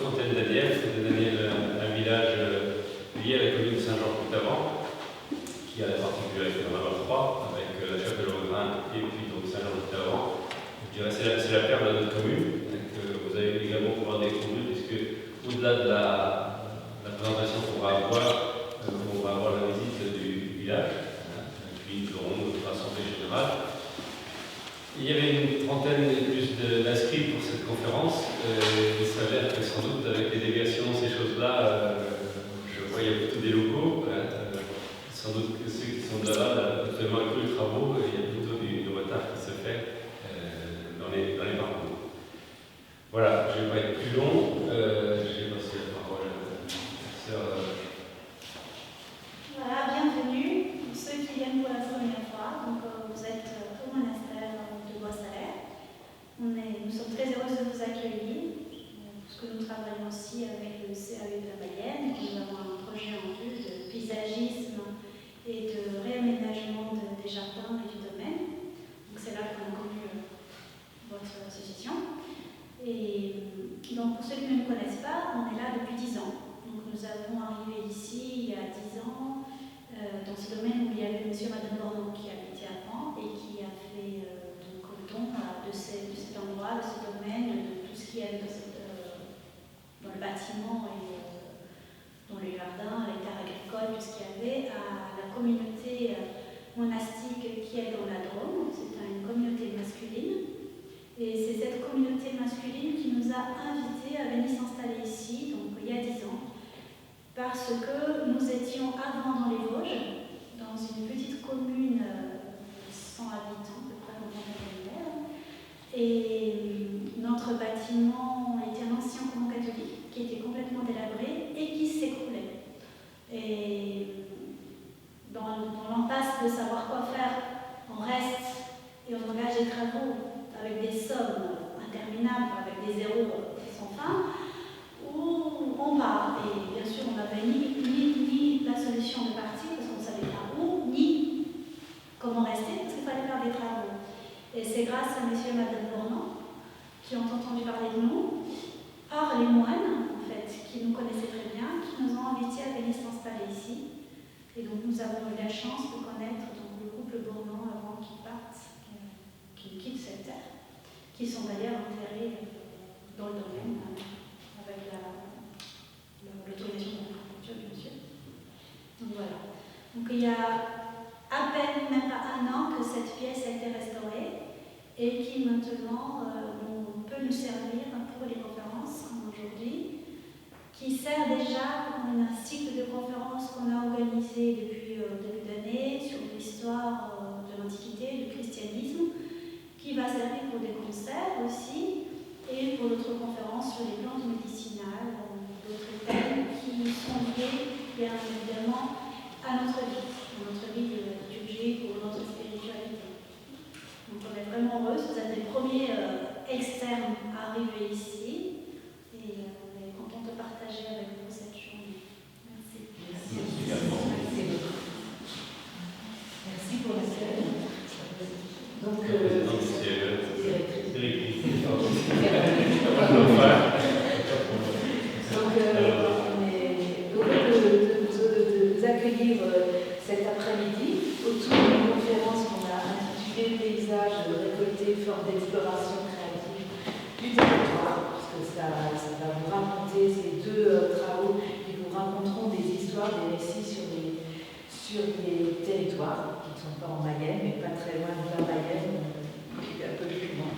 Fontaine-Daniel. Fontaine-Daniel, un village lié à la commune de Saint-Jean-Coutavant, qui a la particularité d'en avoir trois, avec la Chapelle-au-Grain et puis donc Saint-Jean-Coutavant. Je dirais que c'est la perle de notre commune, que vous allez également pouvoir découvrir, puisque au-delà de la présentation qu'on va avoir la visite du village, puis nous aurons notre assemblée générale. Il y avait une trentaine et plus d'inscrits pour cette conférence. Il s'avère que sans doute avec les déviations, ces choses-là, je vois il y a plutôt des locaux. Sans doute que ceux qui sont là, actuellement avec tous les travaux, il y a plutôt du retard qui se fait dans les parcours. Voilà, je ne vais pas être plus long. Je vais passer la parole à la sœur. Voilà, bienvenue. Pour ceux qui viennent pour la première fois, donc, vous êtes au monastère de Bois-Salaire. Nous sommes très heureuses de vous accueillir, parce que nous travaillons aussi avec le CAE de la Mayenne. Nous avons un projet en vue de paysagisme et de réaménagement des jardins et du domaine. Donc c'est là qu'on a connu votre association. Et donc pour ceux qui ne nous connaissent pas, on est là depuis 10 ans. Donc nous avons arrivé ici il y a 10 ans dans ce domaine où il y avait M. et Mme Bordeaux qui habitait avant et qui a fait donc le don de cet endroit, de ce domaine, de tout ce qui est dans le bâtiment et dans les jardins, les terres agricoles, tout ce qu'il y avait, à la communauté monastique qui est dans la Drôme. C'est une communauté masculine. Et c'est cette communauté masculine qui nous a invités à venir s'installer ici, donc il y a 10 ans, parce que nous étions avant dans les Vosges, dans une petite commune de 100 habitants, à peu près dans Fontaine-Daniel, et notre bâtiment était un ancien convent catholique qui était complètement délabré et qui s'écroulait. Et dans l'impasse de savoir quoi faire, on reste et on engage des travaux avec des sommes interminables, avec des zéros sans fin, où on part. Et bien sûr, on n'avait ni la solution de partir, parce qu'on ne savait pas où, ni comment rester, parce qu'il fallait faire des travaux. Et c'est grâce à M. et Mme Bournan, qui ont entendu parler de nous, par les moines, en fait, qui nous connaissaient très bien, qui nous ont invités à venir s'installer ici. Et donc nous avons eu la chance de connaître donc, le couple Bournan avant qu'ils partent, qu'ils quittent cette terre, qui sont d'ailleurs enterrés dans le domaine avec l'autorisation de l'agriculture, bien sûr. Donc voilà. Donc il y a à peine, même pas 1 an, que cette pièce a été restaurée et qui maintenant peut nous servir pour les conférences comme aujourd'hui, qui sert déjà comme un cycle de conférences qu'on a organisé depuis début d'année sur l'histoire de l'Antiquité, du christianisme, qui va servir pour des concerts aussi et pour d'autres conférences sur les plantes médicinales, d'autres thèmes qui sont liés bien évidemment à notre vie liturgique ou notre spiritualité. Donc on est vraiment heureux, vous êtes les premiers externes à arriver ici et on est content de partager avec vous cette journée. Merci. Merci pour l'accueil. Donc, on est heureux de vous accueillir cet après-midi autour d'une conférence qu'on a intitulée Paysages récoltés, formes d'exploration créative du territoire, parce que ça va vous raconter ces 2 travaux qui vous raconteront des histoires, des récits sur les territoires qui ne sont pas en Mayenne, mais pas très loin de la Mayenne, un peu plus loin.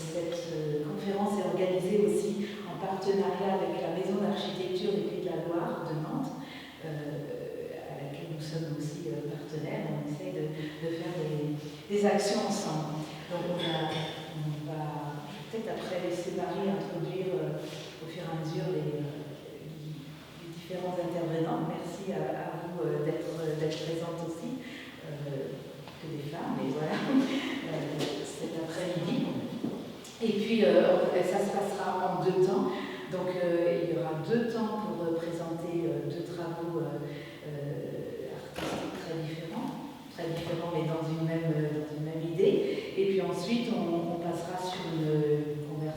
Cette conférence est organisée aussi en partenariat avec la Maison d'architecture des Pays de la Loire de Nantes, à laquelle nous sommes aussi partenaires. On essaie de faire des actions ensemble. Donc on va peut-être après laisser Marie introduire au fur et à mesure les différents intervenants. Merci à vous d'être présentes aussi, que des femmes, mais voilà, cet après-midi. Et puis, ça se passera en 2 temps. Donc, il y aura 2 temps pour présenter 2 travaux artistiques très différents, mais dans une même idée. Et puis ensuite, on passera sur une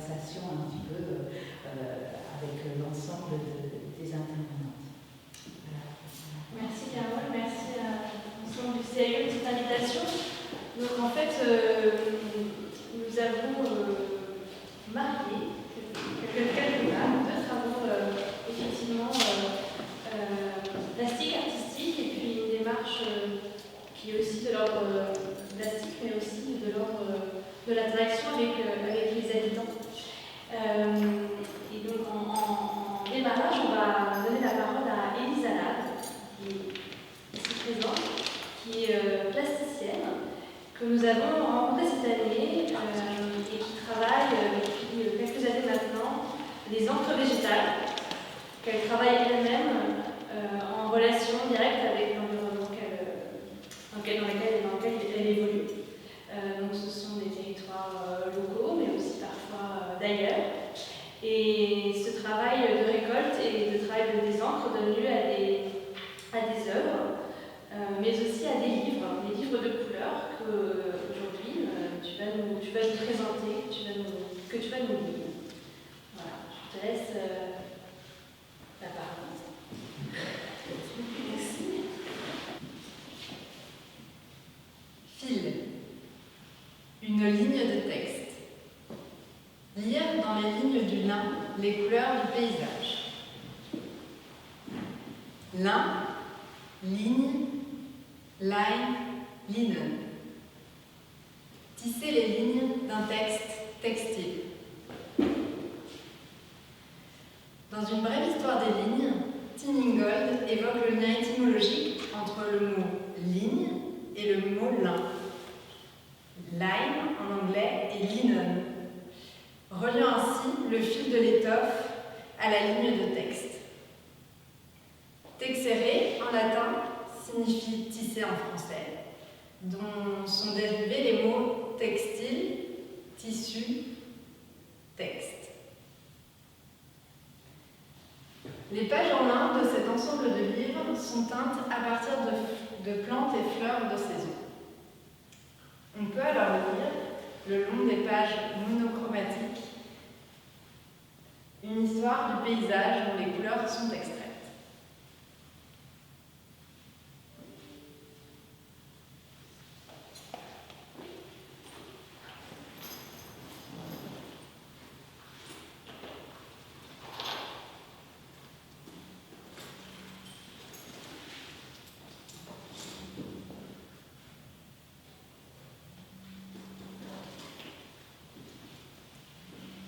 des encres végétales qu'elle travaille elle-même en relation directe avec l'environnement dans lequel elle évolue. Donc ce sont des territoires locaux, mais aussi parfois d'ailleurs. Et ce travail de récolte et de travail de désencre donne lieu à des œuvres, mais aussi à des livres de couleurs que aujourd'hui tu vas nous présenter, que tu vas nous lire. Voilà, je te laisse la parole. Merci. Fil. Une ligne de texte. Lire dans les lignes du lin les couleurs du paysage. Lin, ligne, line, linen. Tisser les lignes d'un texte textile. Dans une brève histoire des lignes, Tim Ingold évoque le lien étymologique entre le mot ligne et le mot lin. Line en anglais et linen, reliant ainsi le fil de l'étoffe à la ligne de texte. Texere en latin signifie tisser en français, dont sont dérivés les mots textile, tissu, texte. Les pages en lin de cet ensemble de livres sont teintes à partir de plantes et fleurs de saison. On peut alors lire, le long des pages monochromatiques, une histoire du paysage dont les couleurs sont extraites.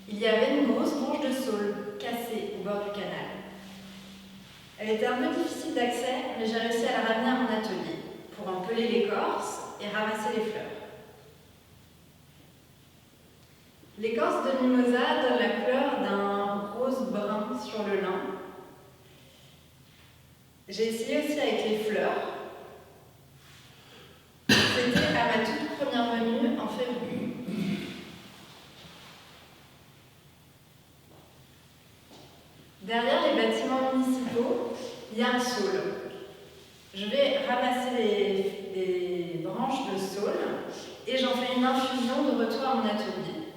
Il y avait une grosse branche de saule cassée au bord du canal. Elle était un peu difficile d'accès, mais j'ai réussi à la ramener à mon atelier pour en peler l'écorce et ramasser les fleurs. L'écorce de mimosa donne la couleur d'un rose brun sur le lin. J'ai essayé aussi avec les fleurs. C'était à ma toute première venue en février. Derrière les bâtiments municipaux, il y a un saule. Je vais ramasser les branches de saule et j'en fais une infusion de retour à mon atelier.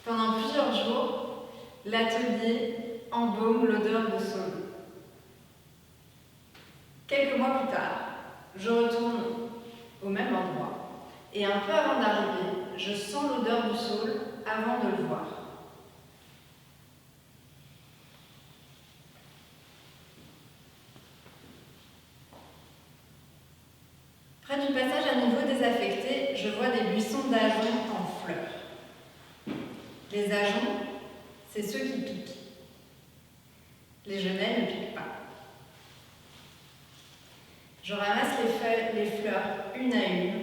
Pendant plusieurs jours, l'atelier embaume l'odeur de saule. Quelques mois plus tard, je retourne au même endroit et un peu avant d'arriver, je sens l'odeur du saule avant de le voir. Près du passage à niveau désaffecté, je vois des buissons d'ajoncs en fleurs. Les ajoncs, c'est ceux qui piquent. Les genêts ne piquent pas. Je ramasse les fleurs une à une.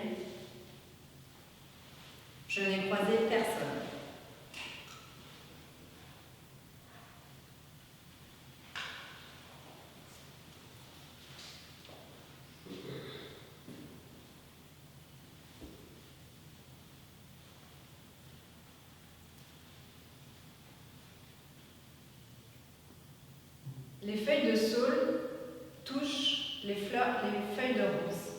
Je n'ai croisé personne. Les feuilles de saule touchent les feuilles de rose.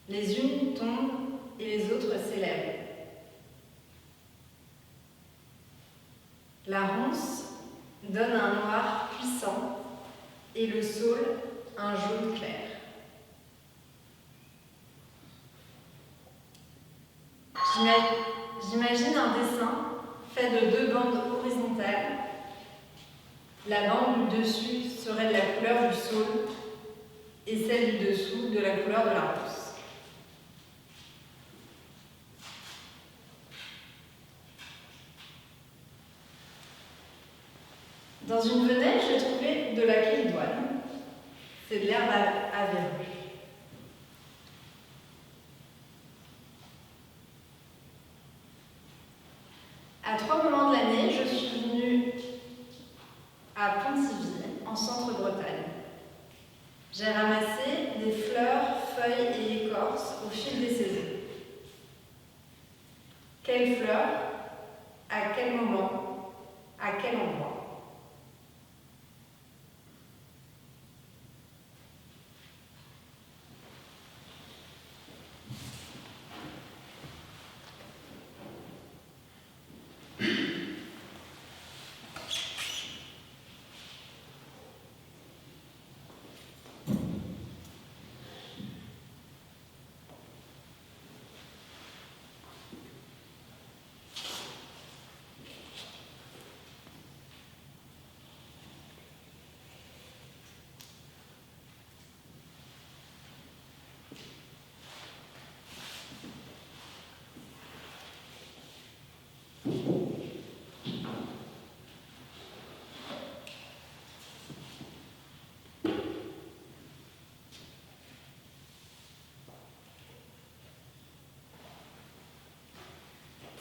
Les unes tombent et les autres s'élèvent. La ronce donne un noir puissant et le saule un jaune clair. J'imagine un dessin fait de deux bandes horizontales. La bande du dessus serait de la couleur du saule et celle du dessous de la couleur de la ronce. Dans une venelle, j'ai trouvé de la kélidoine. C'est de l'herbe à verrues. À 3 moments de l'année, je suis à Pontivy, en Centre-Bretagne. J'ai ramassé des fleurs, feuilles et écorces au fil des saisons. Quelles fleurs? À quel moment? À quel endroit?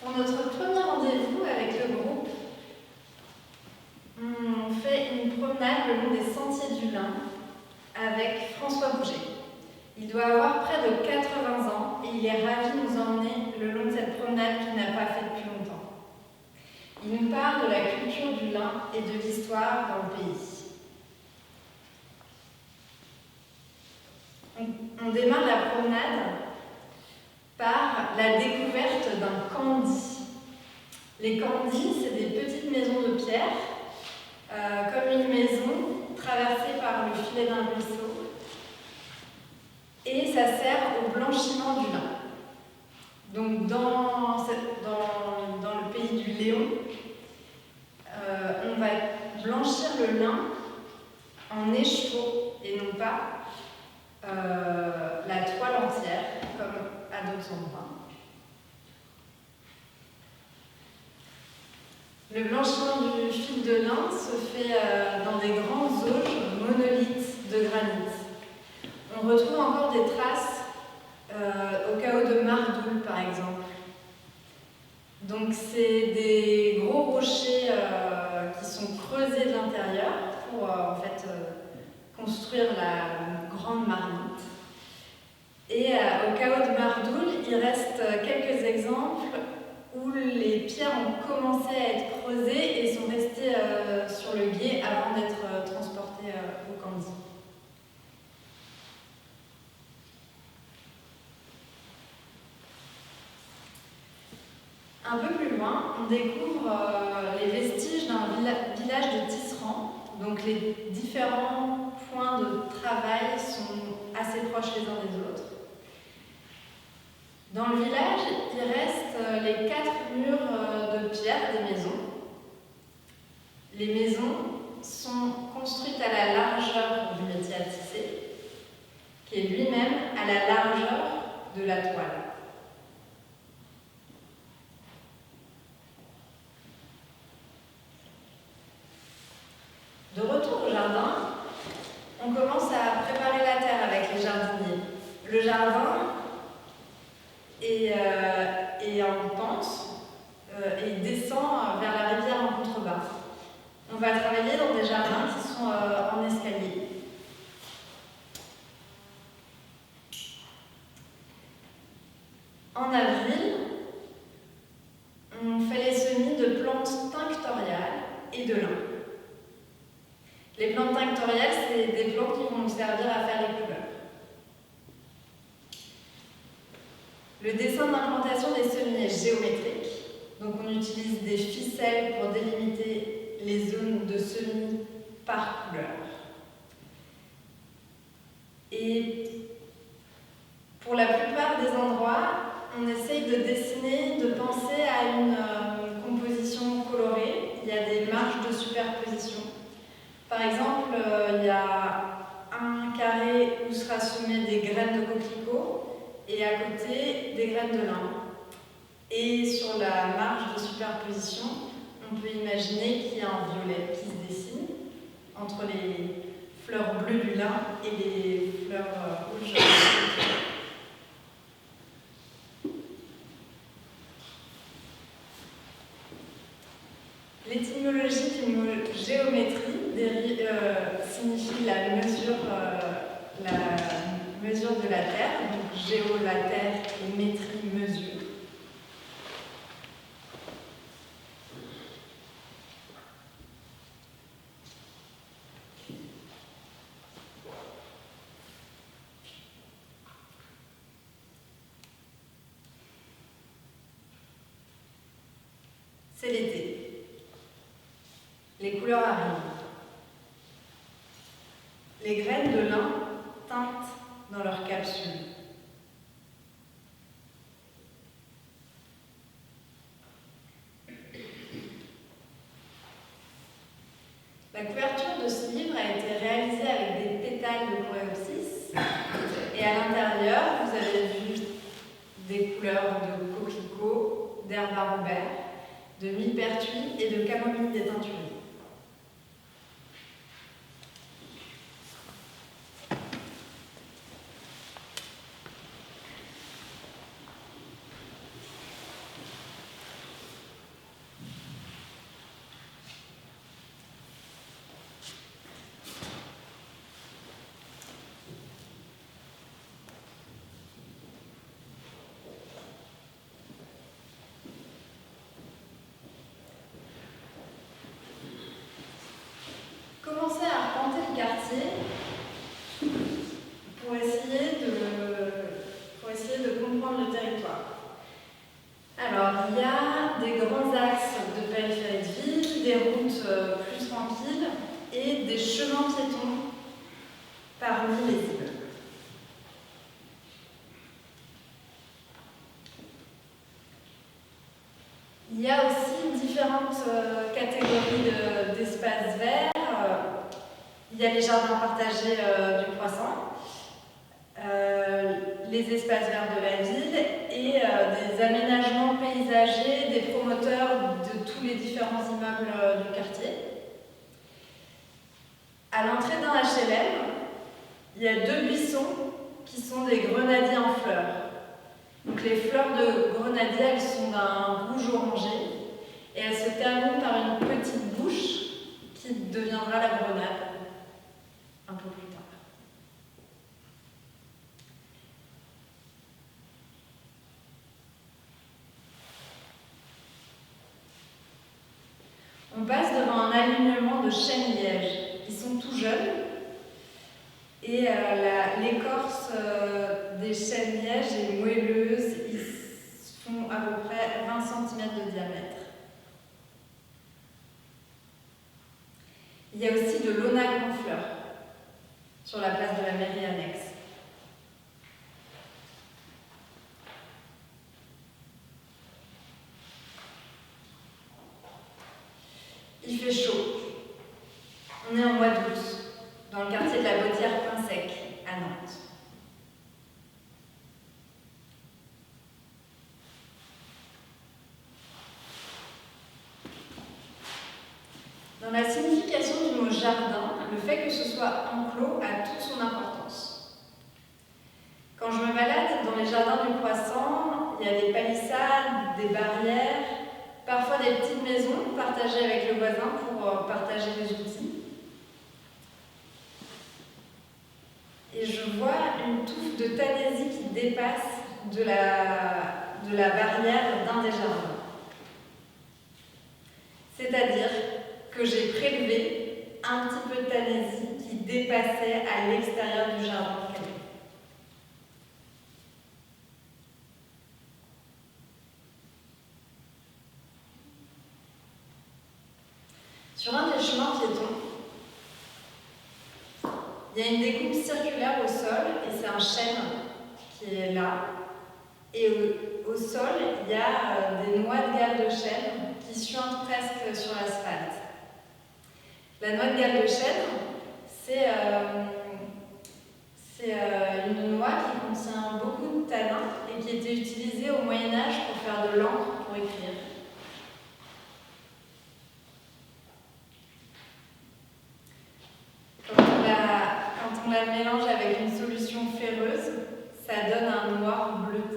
Pour notre premier rendez-vous avec le groupe, on fait une promenade le long des sentiers du Lin avec François Bouget. Il doit avoir près de 80 ans et il est ravi de nous emmener le long de cette promenade qu'il n'a pas faite depuis longtemps. Il nous parle de la culture du Lin et de l'histoire dans le pays. On démarre la promenade par la découverte d'un candi. Les candis, c'est des petites maisons de pierre, comme une maison traversée par le filet d'un ruisseau, et ça sert au blanchiment du lin. Donc dans le pays du Léon, on va blanchir le lin en écheveau et non pas la toile entière, comme à d'autres endroits. Le blanchiment du fil de lin se fait dans des grandes auges monolithes de granit. On retrouve encore des traces au chaos de Mardoul, par exemple. Donc c'est des gros rochers qui sont creusés de l'intérieur pour construire la grande marmite. Et au chaos de Mardoul, il reste quelques exemples où les pierres ont commencé à être creusées et sont restées sur le gué avant d'être transportées au Candie. Un peu plus loin, on découvre les vestiges d'un village de tisserands. Donc les différents points de travail sont assez proches les uns des autres. Dans le village, il reste les 4 murs de pierre des maisons. Les maisons sont construites à la largeur du métier à tisser, qui est lui-même à la largeur de la toile. De retour au jardin, on commence à préparer la terre avec les jardiniers. Le jardin est en pente et il descend vers la rivière en contrebas. On va travailler dans des jardins qui sont en escalier. En avril, on fait les semis de plantes tinctoriales et de lin. Les plantes tinctoriales, c'est des plantes qui vont nous servir à faire les couleurs. Le dessin d'implantation des semis est géométrique, donc on utilise des ficelles pour délimiter les zones de semis par couleur. Et pour la plupart des endroits, on essaye de dessiner, de penser à une composition colorée. Il y a des marges de superposition. Par exemple, il y a un carré où sera semé des graines de coquelicot et à côté des graines de lin. Et sur la marge de superposition, on peut imaginer qu'il y a un violet qui se dessine entre les fleurs bleues du lin et les fleurs rouges. L'étymologie du mot géométrie signifie la mesure de la Terre, donc géo la Terre et métrie mesure. C'est l'été. Les couleurs arrivent. Les graines de lin teintent dans leurs capsules. La couverture de ce livre a été réalisée avec des pétales de coréopsis et à l'intérieur, vous avez vu des couleurs de coquelicot, d'herbe à Robert, de millepertuis et de camomille déteinturée. Commencez à arpenter le quartier pour essayer de comprendre le territoire. Alors, il y a des grands axes de périphérie de ville, des routes plus tranquilles et des chemins piétons parmi les immeubles. Il y a aussi différentes catégories d'espaces verts. Il y a les jardins partagés du Croissant, les espaces verts de la ville et des aménagements paysagers des promoteurs de tous les différents immeubles du quartier. À l'entrée d'un HLM, il y a 2 buissons qui sont des grenadiers en fleurs. Donc les fleurs de grenadier, elles sont d'un rouge orangé et elles se terminent par une petite bouche qui deviendra la grenade un peu plus tard. On passe devant un alignement de chênes lièges. Ils sont tout jeunes et l'écorce des chênes lièges est moelleuse. Ils font à peu près 20 cm de diamètre. Il y a aussi de l'onac en fleurs sur la place de la mairie annexe. Il fait chaud. On est en mois d'août, dans le quartier de la Bottière-Pinsec, à Nantes. Dans la signification du mot jardin, le fait que ce soit enclos a toute son importance. Quand je me balade dans les jardins du Croissant, il y a des palissades, des barrières, parfois des petites maisons partagées avec le voisin pour partager les outils. Et je vois une touffe de tanaisie qui dépasse de la barrière d'un des jardins. C'est-à-dire que j'ai prélevé un petit peu de tanaisie qui dépassait à l'extérieur du jardin. Sur un des chemins piétons, il y a une découpe circulaire au sol et c'est un chêne qui est là. Et au sol, il y a des noix de galle de chêne qui suintent presque sur l'asphalte. La noix de galle de chêne, c'est une noix qui contient beaucoup de tanins et qui était utilisée au Moyen-Âge pour faire de l'encre pour écrire. Quand on la mélange avec une solution ferreuse, ça donne un noir bleuté.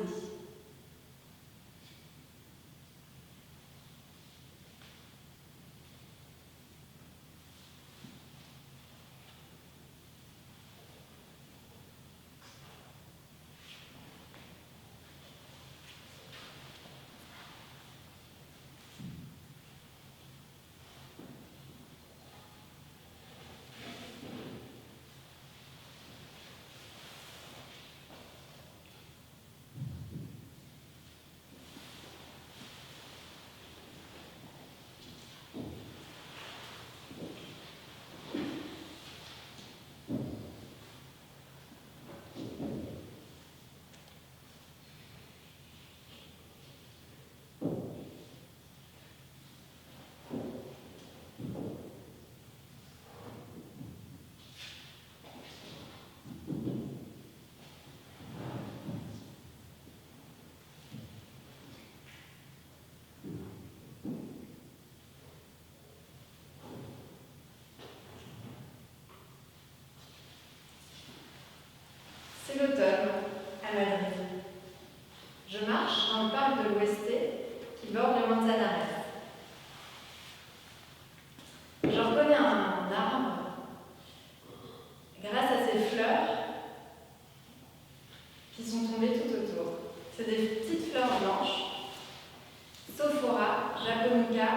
japonica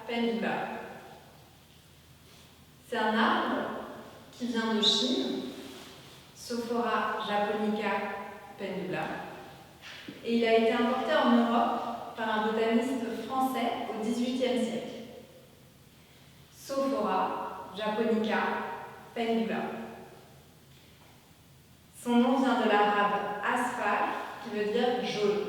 pendula. C'est un arbre qui vient de Chine, Sophora japonica pendula, et il a été importé en Europe par un botaniste français au XVIIIe siècle. Sophora japonica pendula. Son nom vient de l'arabe asfar, qui veut dire jaune.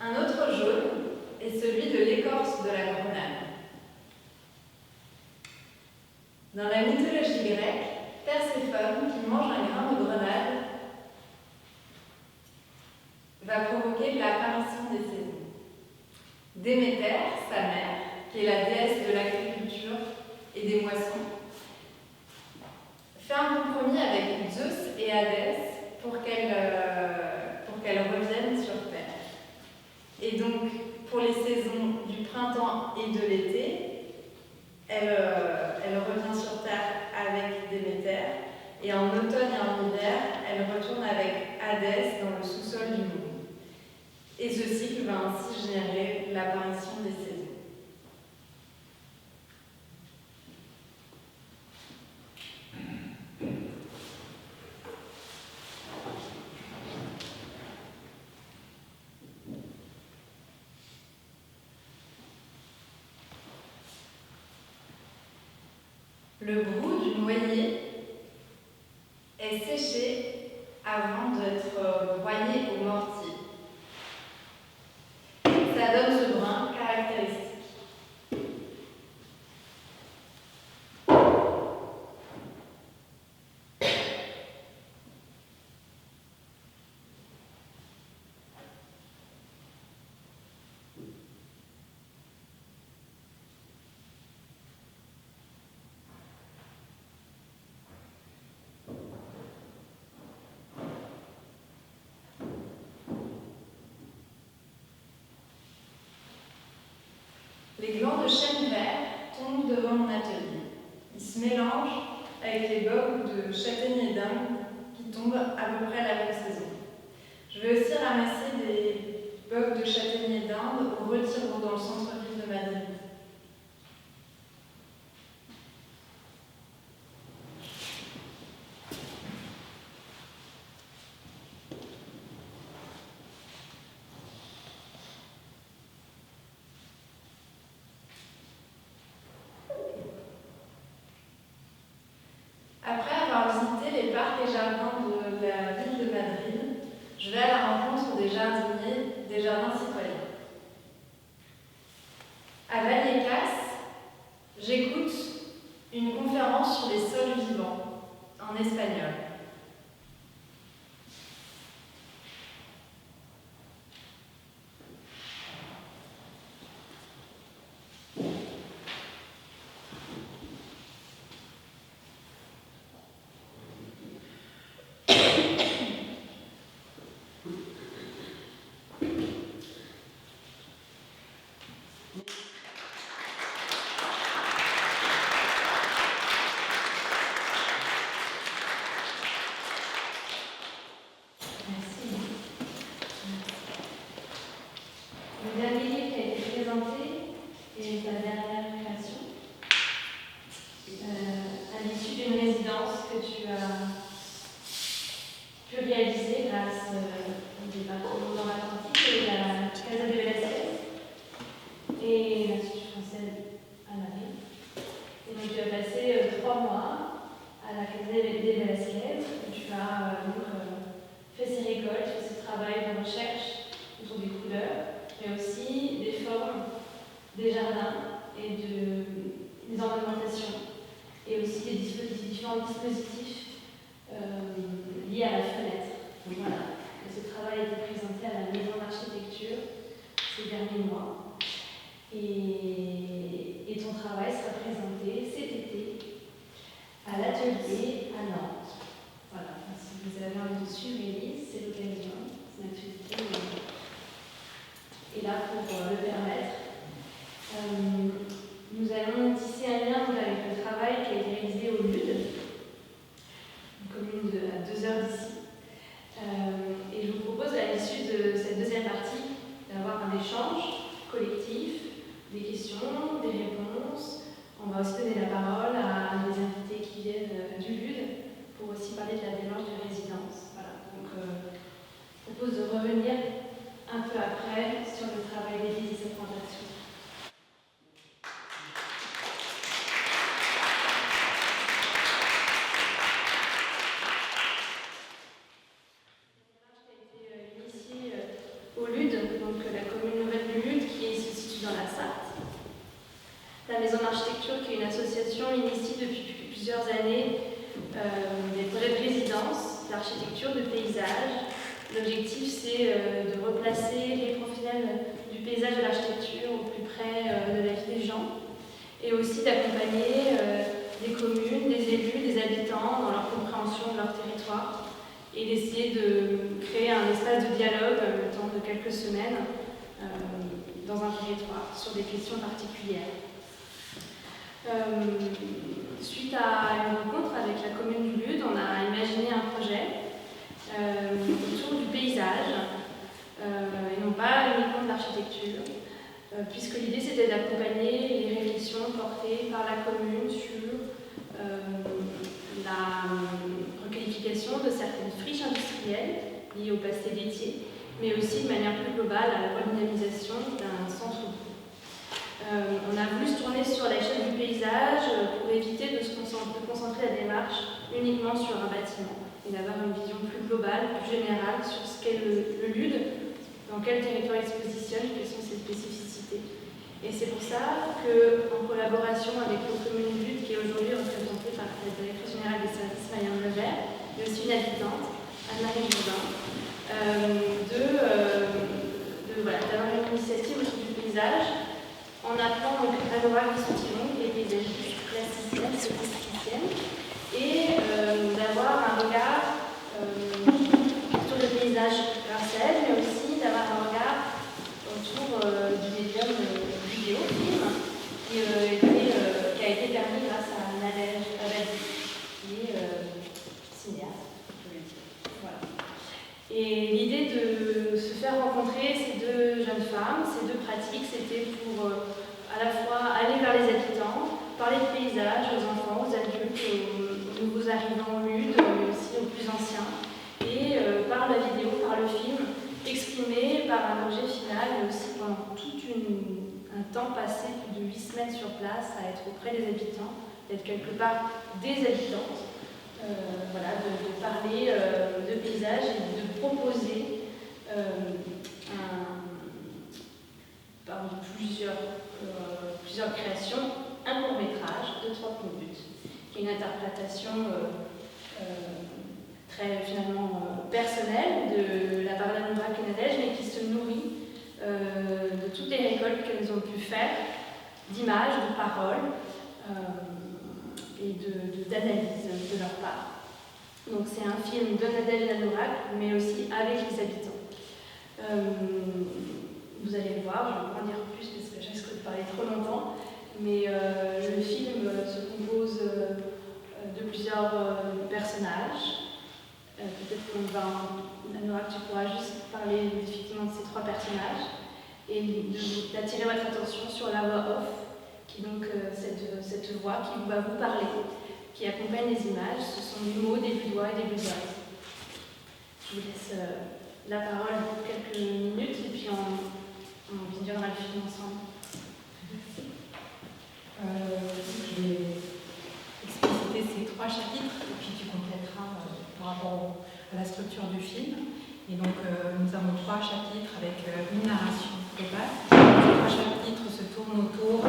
Un autre jaune est celui de l'écorce de la grenade. Dans la mythologie grecque, Perséphone, qui mange un grain de grenade, va provoquer l'apparition des saisons. Déméter, sa mère, qui est la déesse de l'agriculture et des moissons, fait un compromis avec Zeus et Hadès pour qu'elle revienne sur Terre. Et donc, pour les saisons du printemps et de l'été, elle revient sur Terre avec Déméter, et en automne et en hiver, elle retourne avec Hadès dans le sous-sol du monde. Et ce cycle va ainsi générer l'apparition des saisons. Le brou du noyer est séché avant d'être broyé au mortier. Ça donne ce brun caractéristique. Les glands de chêne vert tombent devant mon atelier. Ils se mélangent avec les bogues de châtaignier d'Inde qui tombent à peu près à la même saison. Je vais aussi ramasser des bogues de châtaignier d'Inde au Retiro dans le centre-ville de Madrid. Après avoir visité les parcs et jardins de la ville de Madrid, je vais à la rencontre des jardiniers des jardins citoyens. À Vallecas, j'écoute une conférence sur les sols vivants en espagnol. Le dernier livre qui a été présenté est ta dernière création, à l'issue d'une résidence que tu as pu réaliser grâce au département Nord-Atlantique et à la Casa de Velasquez et l'Institut français à Madrid. Et donc tu as passé 3 mois à la Casa de Velasquez où tu as fait ces récoltes, fait ce travail de recherche autour des couleurs, mais aussi des formes des jardins et des ornementations, et aussi des différents dispositifs liés à la fenêtre. Donc voilà, et ce travail a été présenté à la Maison d'Architecture ces derniers mois, et ton travail sera présenté cet été à l'atelier à Nantes. Voilà, si vous avez envie de suivre Élise, c'est l'occasion, c'est une activité échange collectif, des questions, des réponses. On va aussi donner la parole à des invités qui viennent du LUD pour aussi parler de la démarche de résidence. Voilà. Donc, je propose de revenir un peu après sur le travail d'Élise et cette transaction. Au LUD, donc la commune nouvelle du LUD qui se situe dans la Sarthe. La Maison d'Architecture, qui est une association initie depuis plusieurs années des projets de résidence, d'architecture, de paysage. L'objectif, c'est de replacer les professionnels du paysage et de l'architecture au plus près de la vie des gens et aussi d'accompagner des communes, des élus, des habitants dans leur compréhension de leur territoire et d'essayer de créer un espace de dialogue le temps de quelques semaines dans un territoire sur des questions particulières. Suite à une rencontre avec la commune du LUD, on a imaginé un projet autour du paysage et non pas uniquement de l'architecture, puisque l'idée c'était d'accompagner les réflexions portées par la commune sur la requalification de certaines friches industrielles liées au passé laitier, mais aussi de manière plus globale à la redynamisation d'un centre-bourg. On a voulu se tourner sur l'échelle du paysage pour éviter de concentrer la démarche uniquement sur un bâtiment et d'avoir une vision plus globale, plus générale sur ce qu'est le LUD, dans quel territoire il se positionne, quelles sont ses spécificités. Et c'est pour ça qu'en collaboration avec la commune du LUD, qui est aujourd'hui représentée par la directrice générale des services, Marianne Levert, et aussi une habitante, Anne-Marie Jourdain, d'avoir une initiative autour du paysage, en appelant donc Anora Guissoutilon, qui est paysagiste plasticienne, sophisticienne, et d'avoir un regard sur le paysage gracel, mais aussi d'avoir un regard autour du médium vidéo, film, qui a été permis grâce à Nadège Abadi, qui est cinéaste, je veux dire. Voilà. Et l'idée de se faire rencontrer ces deux jeunes femmes, ces deux pratiques, c'était pour à la fois aller vers les habitants, parler de paysage aux enfants, aux adultes, aux nouveaux arrivants au LUD, mais aussi aux plus anciens, et par la vidéo, par le film, exprimer par un objet final, mais aussi pendant tout un temps passé, plus de 8 semaines sur place, à être auprès des habitants, d'être quelque part des habitantes, de parler de paysage et de proposer parmi plusieurs créations, un court-métrage de 30 minutes, qui est une interprétation très finalement personnelle de la part d'Anne Braque et Nadège, mais qui se nourrit de toutes les récoltes qu'elles ont pu faire, d'images, de paroles et d'analyses de leur part. Donc c'est un film de Nadège et d'Anne Braque, mais aussi avec les habitants. Vous allez le voir, je ne vais pas en dire plus parce que je risque de parler trop longtemps, mais le film se compose de plusieurs personnages. Peut-être qu'on va, Anora, tu pourras juste parler effectivement de ces 3 personnages et d'attirer votre attention sur la voix off, qui est donc cette voix qui va vous parler, qui accompagne les images. Ce sont des mots, des ludois et des ludeuses. Je vous laisse la parole pour quelques minutes et puis on visionnera le film ensemble. Je vais expliciter ces 3 chapitres et puis tu complèteras par rapport à la structure du film. Et donc nous avons 3 chapitres avec une narration globale. Ces 3 chapitres se tournent autour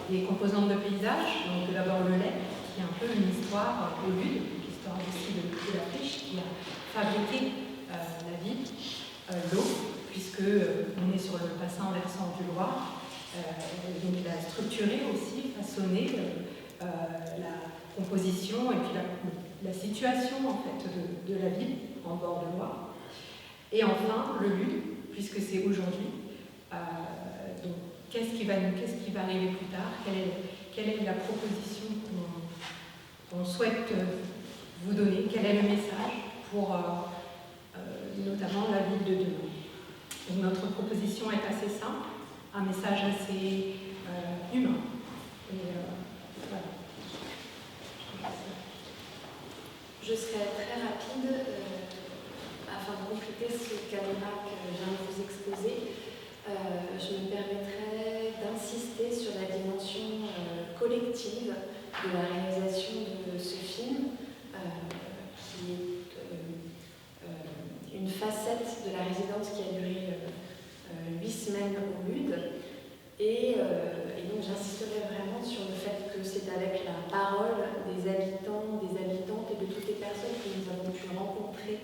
des composantes de paysage. Donc d'abord le lait, qui est un peu une histoire au LUD, l'histoire aussi de la friche qui a fabriqué la ville, l'eau, puisque on est sur le bassin versant du Loir. Donc il a structuré aussi, façonné la composition et puis la situation en fait de la ville en bord de Loire. Et enfin le LUD, puisque c'est aujourd'hui. Donc qu'est-ce qui va arriver plus tard, quelle est la proposition qu'on souhaite vous donner, quel est le message pour notamment la ville de demain. Donc notre proposition est assez simple, un message assez humain. Et, voilà. Je serai très rapide afin de compléter ce qu'Anna vient de vous exposer. Je me permettrai d'insister sur la dimension collective de la réalisation de ce film, qui est une facette de la résidence qui a duré 8 semaines au LUD. Et donc j'insisterai vraiment sur le fait que c'est avec la parole des habitants, des habitantes et de toutes les personnes que nous avons pu rencontrer,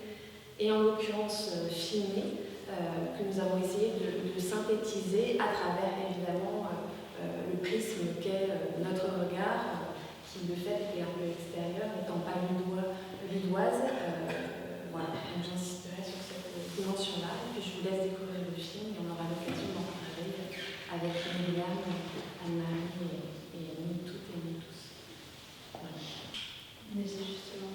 et en l'occurrence filmer, que nous avons essayé de synthétiser à travers évidemment le prisme qu'est notre regard, qui de fait est un peu extérieur, n'étant pas ludoise. Voilà, donc j'insisterai sur cette dimension-là, et puis je vous laisse découvrir le film, et on aura l'occasion d'en parler avec Myriam, Anne-Marie et nous toutes et nous tous. Voilà. Mais c'est justement.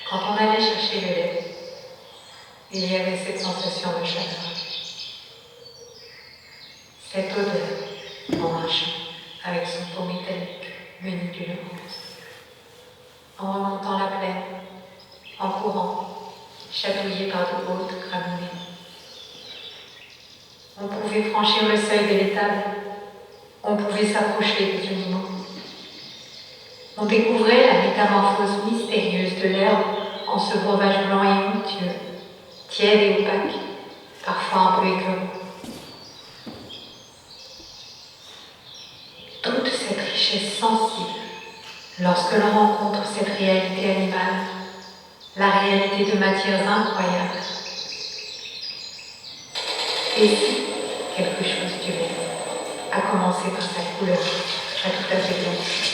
Quand on allait chercher le lait, il y avait cette sensation de chaleur, cette odeur en marchant avec son pot métallique muni d'une rose, en remontant la plaine, en courant, chatouillé par de hautes graminées. On pouvait franchir le seuil de l'étable, on pouvait s'approcher des animaux. On découvrait la métamorphose mystérieuse de l'herbe en ce breuvage blanc et onctueux, tiède et opaque, parfois un peu écœurant. Toute cette richesse sensible, lorsque l'on rencontre cette réalité animale, la réalité de matières incroyables. Et si quelque chose du lait, à commencer par sa couleur, pas tout à fait blanche,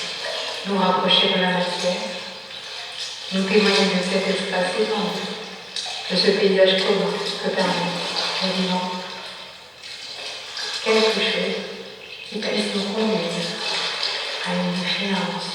nous rapprocher de la matière, nous témoigner de cet espace étendu, de ce paysage commun que permet le vivant. Quelque chose qui puisse nous conduire à une différence.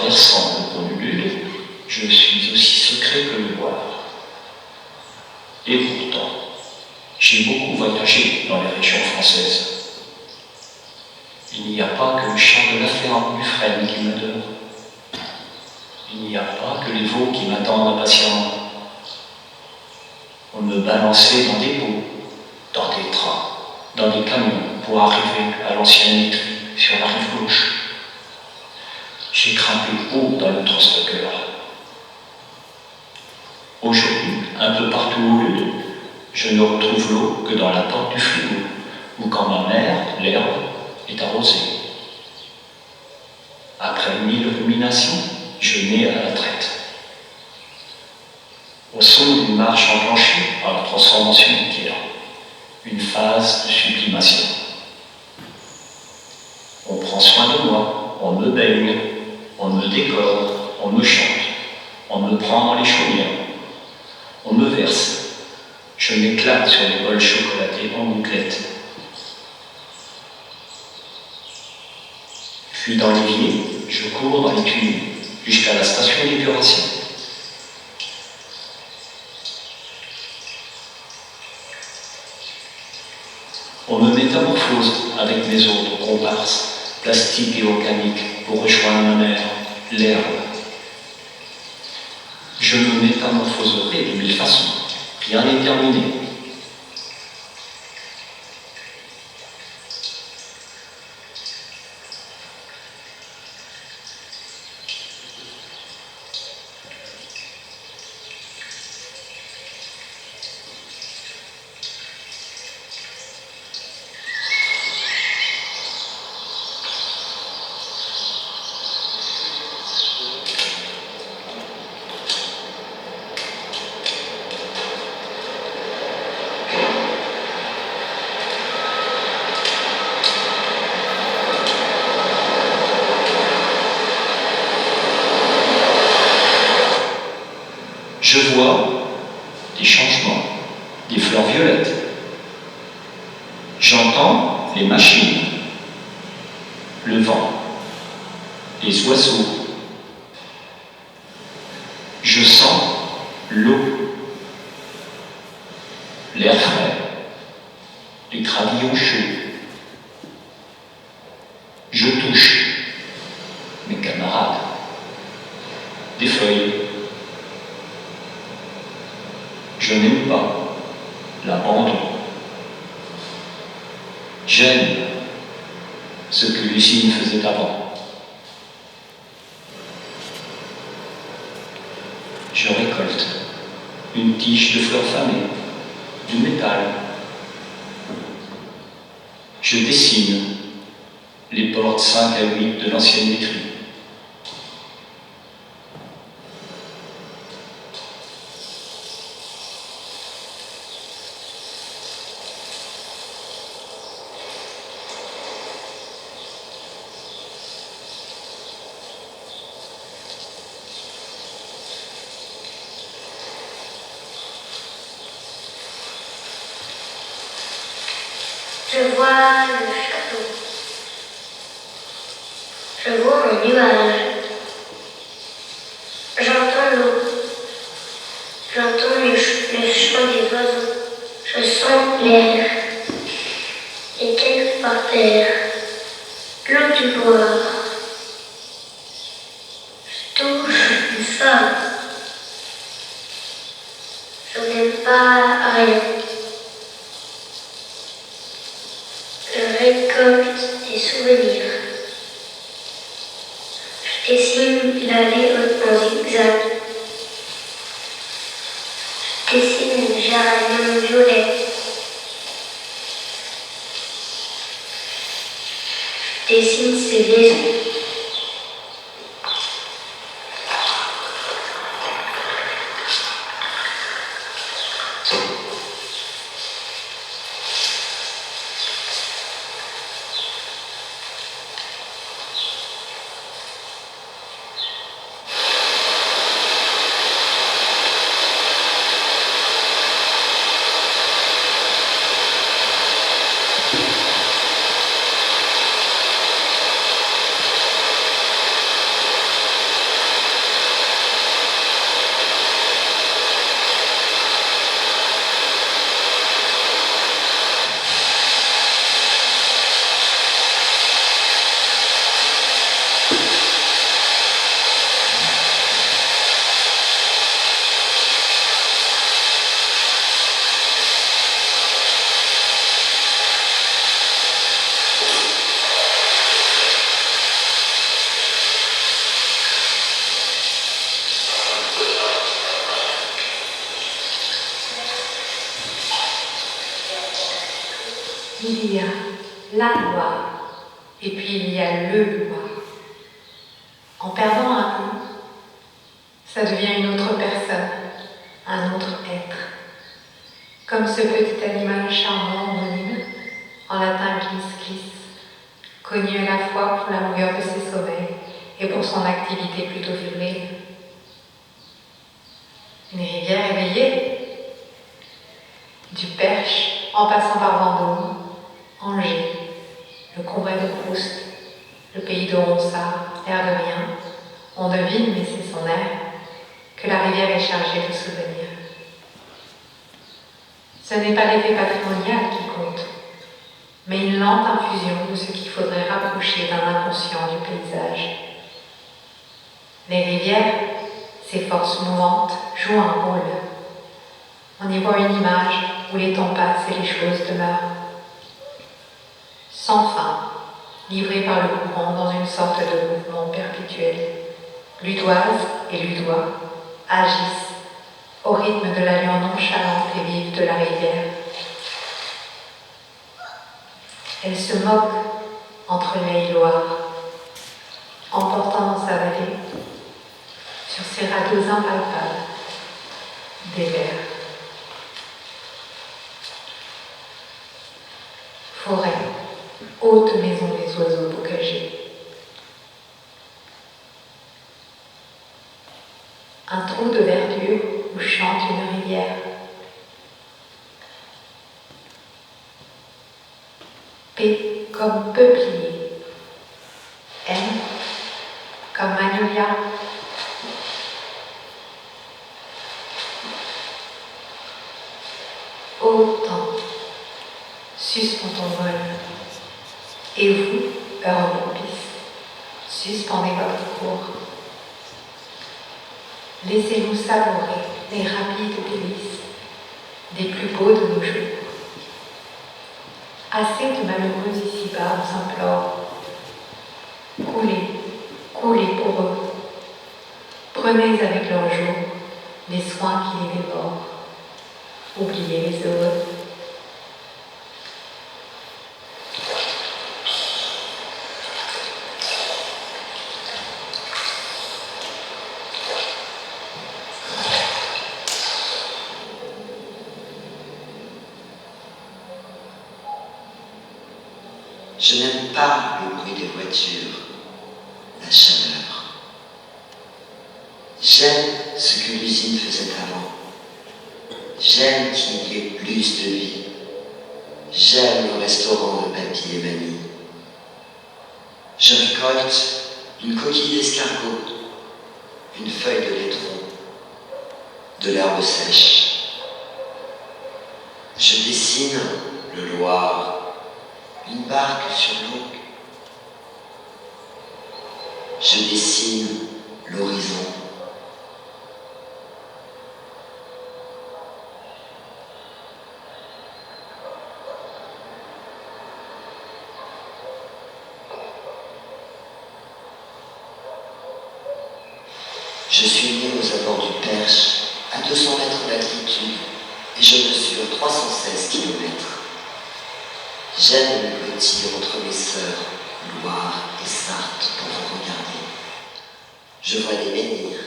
traversant le pôle Lune, je suis aussi secret que le voile. Et pourtant, j'ai beaucoup voyagé dans les régions françaises. Il n'y a pas que le chant de la ferme du frêne qui m'adore. Il n'y a pas que les veaux qui m'attendent impatiemment. On me balançait dans des pots, dans des trains, dans des camions pour arriver à l'ancienne laiterie sur la rive gauche. J'ai grimpé haut dans le transtockeur. Aujourd'hui, un peu partout au lieu, je ne retrouve l'eau que dans la porte du frigo, ou quand ma mère, l'herbe, est arrosée. Après 1000 ruminations, je nais à la traite. Au son d'une marche enclenchée par la transformation du terre, une phase de sublimation. On prend soin de moi, on me baigne, on me décore, on me chante, on me prend dans les chaumières, on me verse. Je m'éclate sur les bols chocolatés en gouttelettes. Puis dans l'évier, je cours dans les tuyaux jusqu'à la station d'épuration. On me métamorphose avec mes autres comparses, plastiques et organiques, pour rejoindre ma mère, l'herbe. Je me métamorphoserai de 1000 façons. Rien n'est terminé. Je vois des changements, des fleurs violettes. J'entends les machines, le vent, les oiseaux. Je sens l'eau, l'air frais, les gravillons chauds. Je touche mes camarades, des feuilles. Je n'aime pas l'abandon. J'aime ce que l'usine faisait avant. Je récolte une tige de fleurs fanées, du métal. Je dessine les portes 5 à 8 de l'ancienne laiterie. Je vois le château. Je vois un nuage. J'entends l'eau. J'entends le chant des oiseaux. Je sens l'air. Et quelque par terre, l'eau du bois. Je touche du sable. Je n'aime pas rien. Je récolte des souvenirs. Je dessine l'allée en zigzag. Je dessine une géranium violet. Je dessine ses maisons. Il y a la Loire, et puis il y a le Loir. En perdant un peu, ça devient une autre personne, un autre être. Comme ce petit animal charmant homonyme, en latin glis, connu à la fois pour la longueur de ses sommeils et pour son activité plutôt fébrile. Une rivière éveillée, du Perche en passant par Vendôme, Angers, le Convoi de Proust, le pays de Ronsard, l'air de rien, on devine, mais c'est son air, que la rivière est chargée de souvenirs. Ce n'est pas l'effet patrimonial qui compte, mais une lente infusion de ce qu'il faudrait rapprocher d'un inconscient du paysage. Les rivières, ces forces mouvantes, jouent un rôle. On y voit une image où les temps passent et les choses demeurent. Sans fin, livrés par le courant dans une sorte de mouvement perpétuel, ludoises et ludois agissent au rythme de l'allure nonchalante et vive de la rivière. Elle se moque entre lait et Loire, emportant dans sa vallée, sur ses radeaux impalpables, des vers. Forêt, haute maison des oiseaux bocagés. Un trou de verdure où chante une rivière. P comme peuplier. M comme magnolia. Autant. Suspend ton vol. Et vous, heure propice, suspendez votre cours. Laissez-nous savourer les rapides délices des plus beaux de nos jours. Assez de malheureux ici-bas nous implore. Coulez, coulez pour eux. Prenez avec leurs jours les soins qui les dévorent. Oubliez les heureux. Je n'aime pas le bruit des voitures, la chaleur. J'aime ce que l'usine faisait avant. J'aime qu'il y ait plus de vie. J'aime le restaurant de papy et mamie. Je récolte une coquille d'escargot, une feuille de laitron, de l'herbe sèche. Je dessine le Loir, une barque sur l'eau. Je dessine l'horizon. Je suis né aux abords du Perche, à 200 mètres d'altitude, et je mesure 316 km. J'aime me blottir entre mes sœurs, Loire et Sarthe, pour vous regarder. Je vois des menhirs.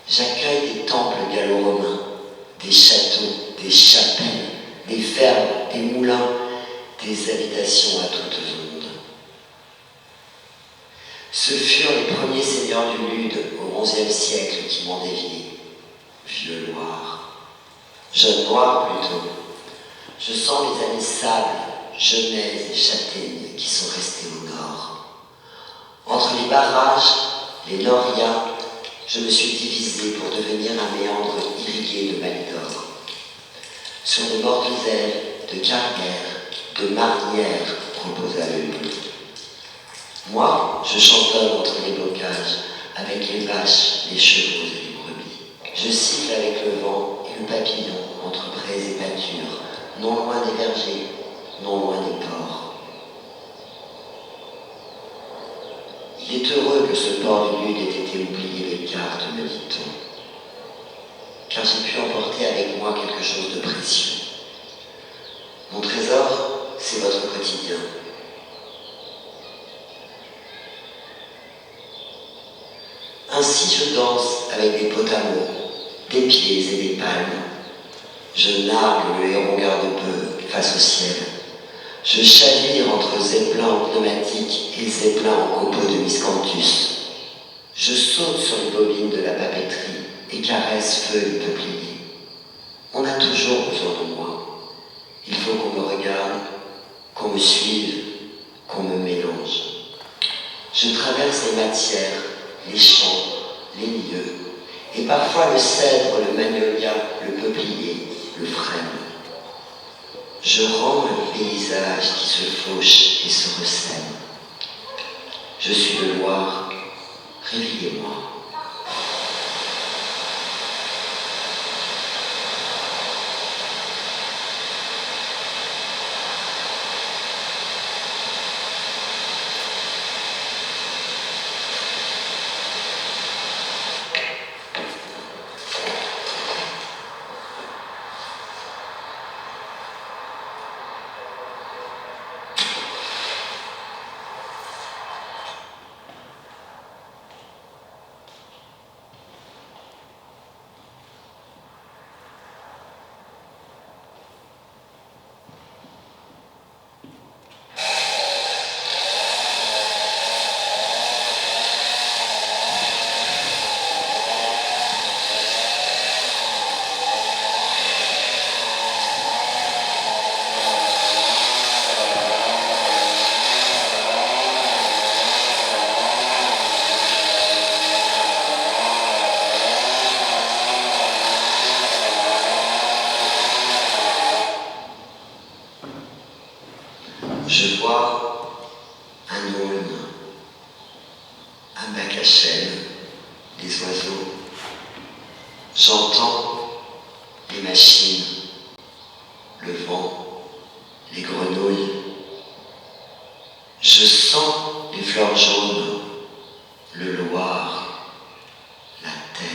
J'accueille des temples gallo-romains, des châteaux, des chapelles, des fermes, des moulins, des habitations à toutes ondes. Ce furent les premiers seigneurs du Lude au XIe siècle qui m'ont dévié. Vieux Loire. Jeune Loire plutôt. Je sens les années sable, genêts et châtaignes qui sont restés au nord. Entre les barrages, les norias, je me suis divisé pour devenir un méandre irrigué de Malidor. Sur de mortes-ailes, de carrières, de marnières reposa le Lude. Moi, je chantonne entre les bocages, avec les vaches, les chevaux et les brebis. Je siffle avec le vent et le papillon entre prés et pâtures, non loin des vergers, non loin des ports. Il est heureux que ce port du Lude ait été oublié des cartes, me dit-on, car j'ai pu emporter avec moi quelque chose de précieux. Mon trésor, c'est votre quotidien. Ainsi je danse avec des pots-à-mots, des pieds et des palmes. Je nargue le héron garde-peu face au ciel. Je chavire entre zeppelins en pneumatique et zeppelins en copeaux de miscanthus. Je saute sur les bobines de la papeterie et caresse feuilles de peuplier. On a toujours besoin de moi. Il faut qu'on me regarde, qu'on me suive, qu'on me mélange. Je traverse les matières, les champs, les lieux, et parfois le cèdre, le magnolia, le peuplier, le frêne. Je rends un paysage qui se fauche et se resserre. Je suis le Loir, réveillez-moi. Je vois un aulne, un bac à chêne, des oiseaux. J'entends les machines, le vent, les grenouilles. Je sens les fleurs jaunes, le Loir, la terre.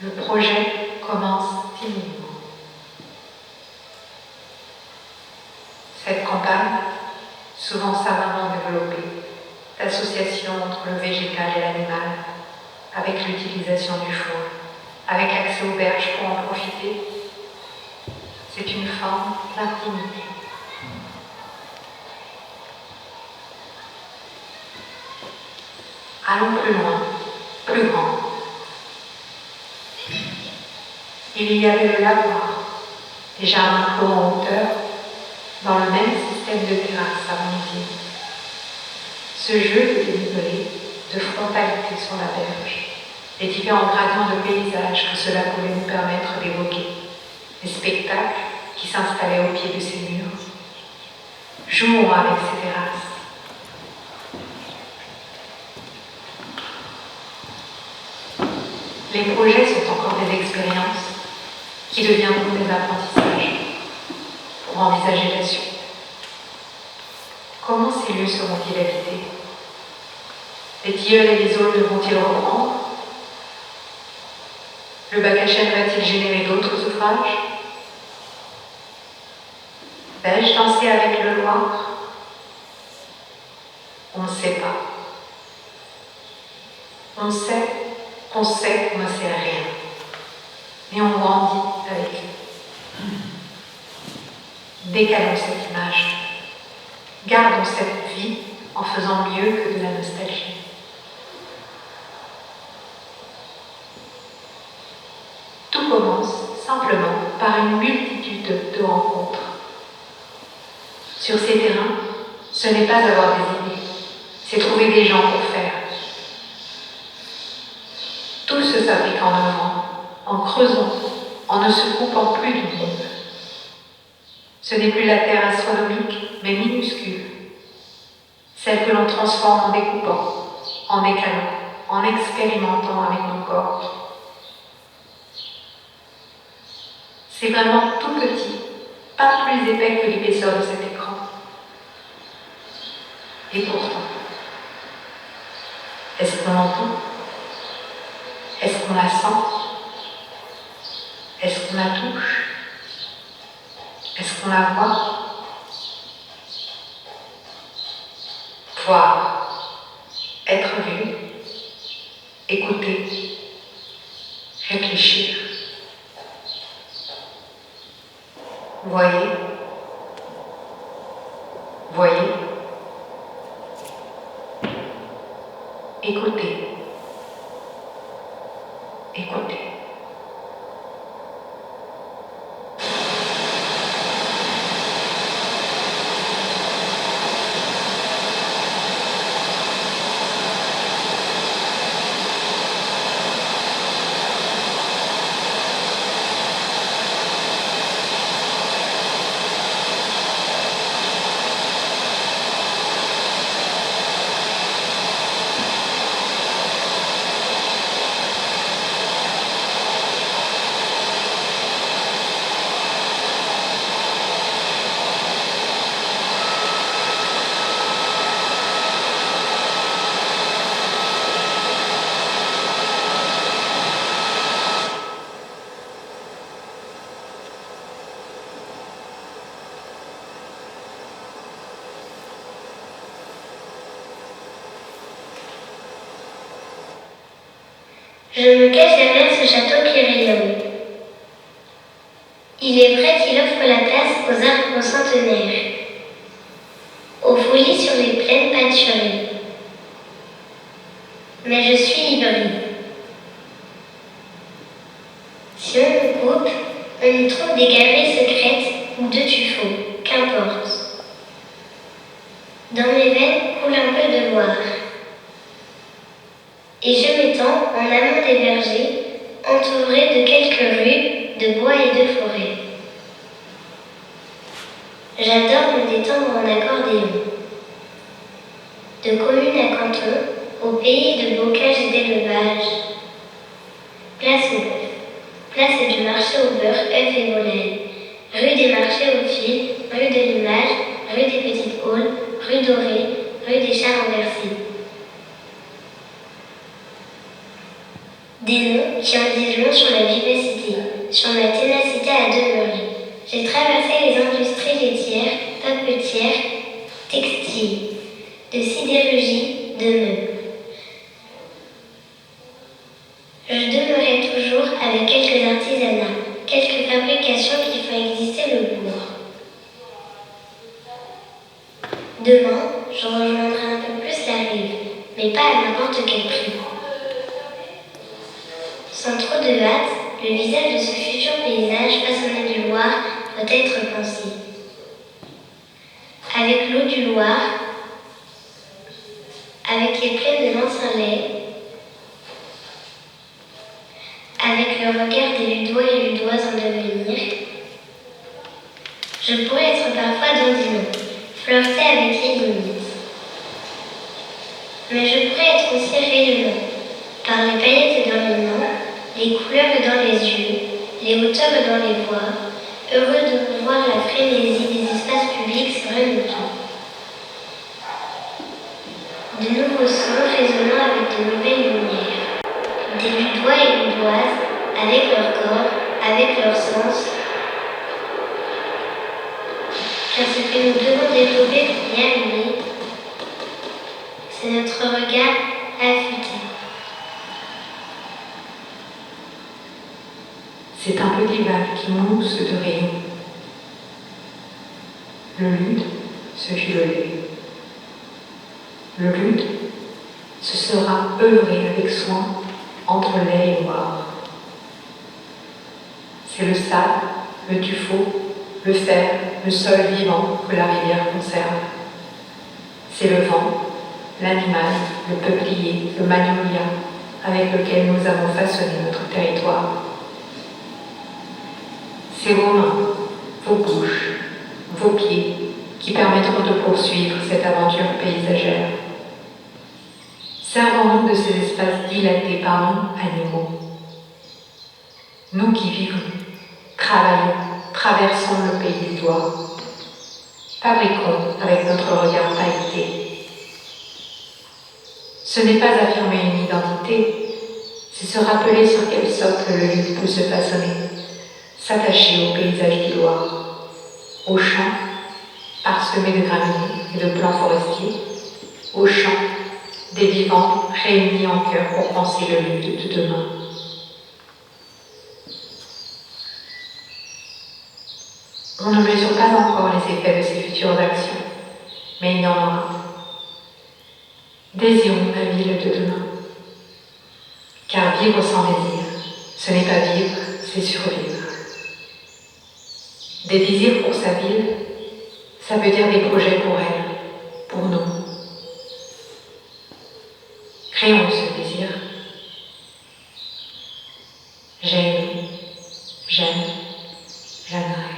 Le projet commence timidement. Cette campagne, souvent savamment développée, d'association entre le végétal et l'animal, avec l'utilisation du foin, avec accès aux berges pour en profiter, c'est une forme d'intimité. Allons plus loin, plus grand. Il y avait le lavoir, des jardins clos en hauteur, dans le même système de terrasse harmonisée. Ce jeu de dénivelé, de frontalité sur la berge, les différents gradients de paysage que cela pouvait nous permettre d'évoquer, les spectacles qui s'installaient au pied de ces murs. Jouons avec ces terrasses. Les projets sont encore des expériences qui deviendront des apprentissages pour envisager la suite. Comment ces lieux seront-ils habités? Les tilleuls et les aulnes vont-ils reprendre? Le bac à chêne va-t-il générer d'autres ouvrages? Vais-je danser avec le Loir? On ne sait pas. On sait qu'on ne sait rien. Mais on grandit avec eux. Décalons cette image. Gardons cette vie en faisant mieux que de la nostalgie. par une multitude de rencontres. Sur ces terrains, ce n'est pas avoir des idées, c'est trouver des gens pour faire. Tout se fabrique en œuvrant, en creusant, en ne se coupant plus du monde. Ce n'est plus la terre astronomique, mais minuscule, celle que l'on transforme en découpant, en écalant, en expérimentant avec nos corps. C'est vraiment tout petit, pas plus épais que l'épaisseur de cet écran. Et pourtant, est-ce qu'on l'entend? Est-ce qu'on la sent? Est-ce qu'on la touche? Est-ce qu'on la voit? Voir, être vu, écouter, réfléchir. Voyez, écoutez, écoutez. Je me cache derrière ce château qui rayonne. Il est vrai qu'il offre la place aux arbres centenaires, aux folies sur les plaines pâturées. Mais je suis hybride. Si on me coupe, on y trouve des galeries secrètes ou de tuffeaux, qu'importe. Dans mes veines coule un peu de Loire. Et je m'étends en amont des vergers, entourée de quelques rues, de bois et de forêts. J'adore me détendre en accordéon. De commune à canton, au pays de bocage et d'élevage. Place au bœuf, place du marché au beurre, œufs et volailles. Rue des marchés au fil, rue de l'image, rue des petites halles, rue dorée, rue des chars renversés. Des noms qui en disent long sur ma vivacité, sur ma ténacité à demeurer. J'ai traversé les industries laitières, papetières, textiles, de sidérurgie, de meubles. Je demeurais toujours avec quelques artisanats, quelques fabrications qui font exister le bourg. Demain, je rejoindrai un peu plus la rive, mais pas à n'importe quel prix. Sans trop de hâte, le visage de ce futur paysage façonné du Loir doit être pensé. Avec l'eau du Loir, avec les plaines de l'ancien lait, avec le regard des Ludois et Ludoises en devenir, je pourrais être parfois dandinant, flirter avec les limites. Mais je pourrais être aussi rayonnant, par les paillettes dans les mains, les couleurs dans les yeux, les hauteurs dans les voix, heureux de voir la frénésie des espaces publics sur un outil. De nouveaux sons résonnant avec de nouvelles lumières. Des Ludois et Ludoises, avec leur corps, avec leur sens. Car ce que nous devons développer pour y arriver, c'est notre regard affûté. C'est un petit val qui mousse de rayons. Le lude, ce fut le lait. Le lude, ce sera œuvré avec soin entre lait et noir. C'est le sable le tuffeau, le fer, le sol vivant que la rivière conserve. C'est le vent, l'animal, le peuplier, le magnolia avec lequel nous avons façonné notre territoire. C'est vos mains, vos bouches, vos pieds qui permettront de poursuivre cette aventure paysagère. Servons-nous de ces espaces dilatés par nous, animaux. Nous qui vivons, travaillons, traversons le pays du doigt. Fabriquons avec notre regard pailleté. Ce n'est pas affirmer une identité, c'est se rappeler sur quel socle le lutte peut se façonner, s'attacher au paysage du Loir, aux champs parsemés de graminées et de plants forestiers, aux champs des vivants réunis en cœur pour penser le lutte de demain. On ne mesure pas encore les effets de ces futures actions, mais il y en aura. Désirons la ville de demain. Car vivre sans désir, ce n'est pas vivre, c'est survivre. Des désirs pour sa ville, ça veut dire des projets pour elle, pour nous. Créons ce désir. J'aime, j'aime, j'aimerais.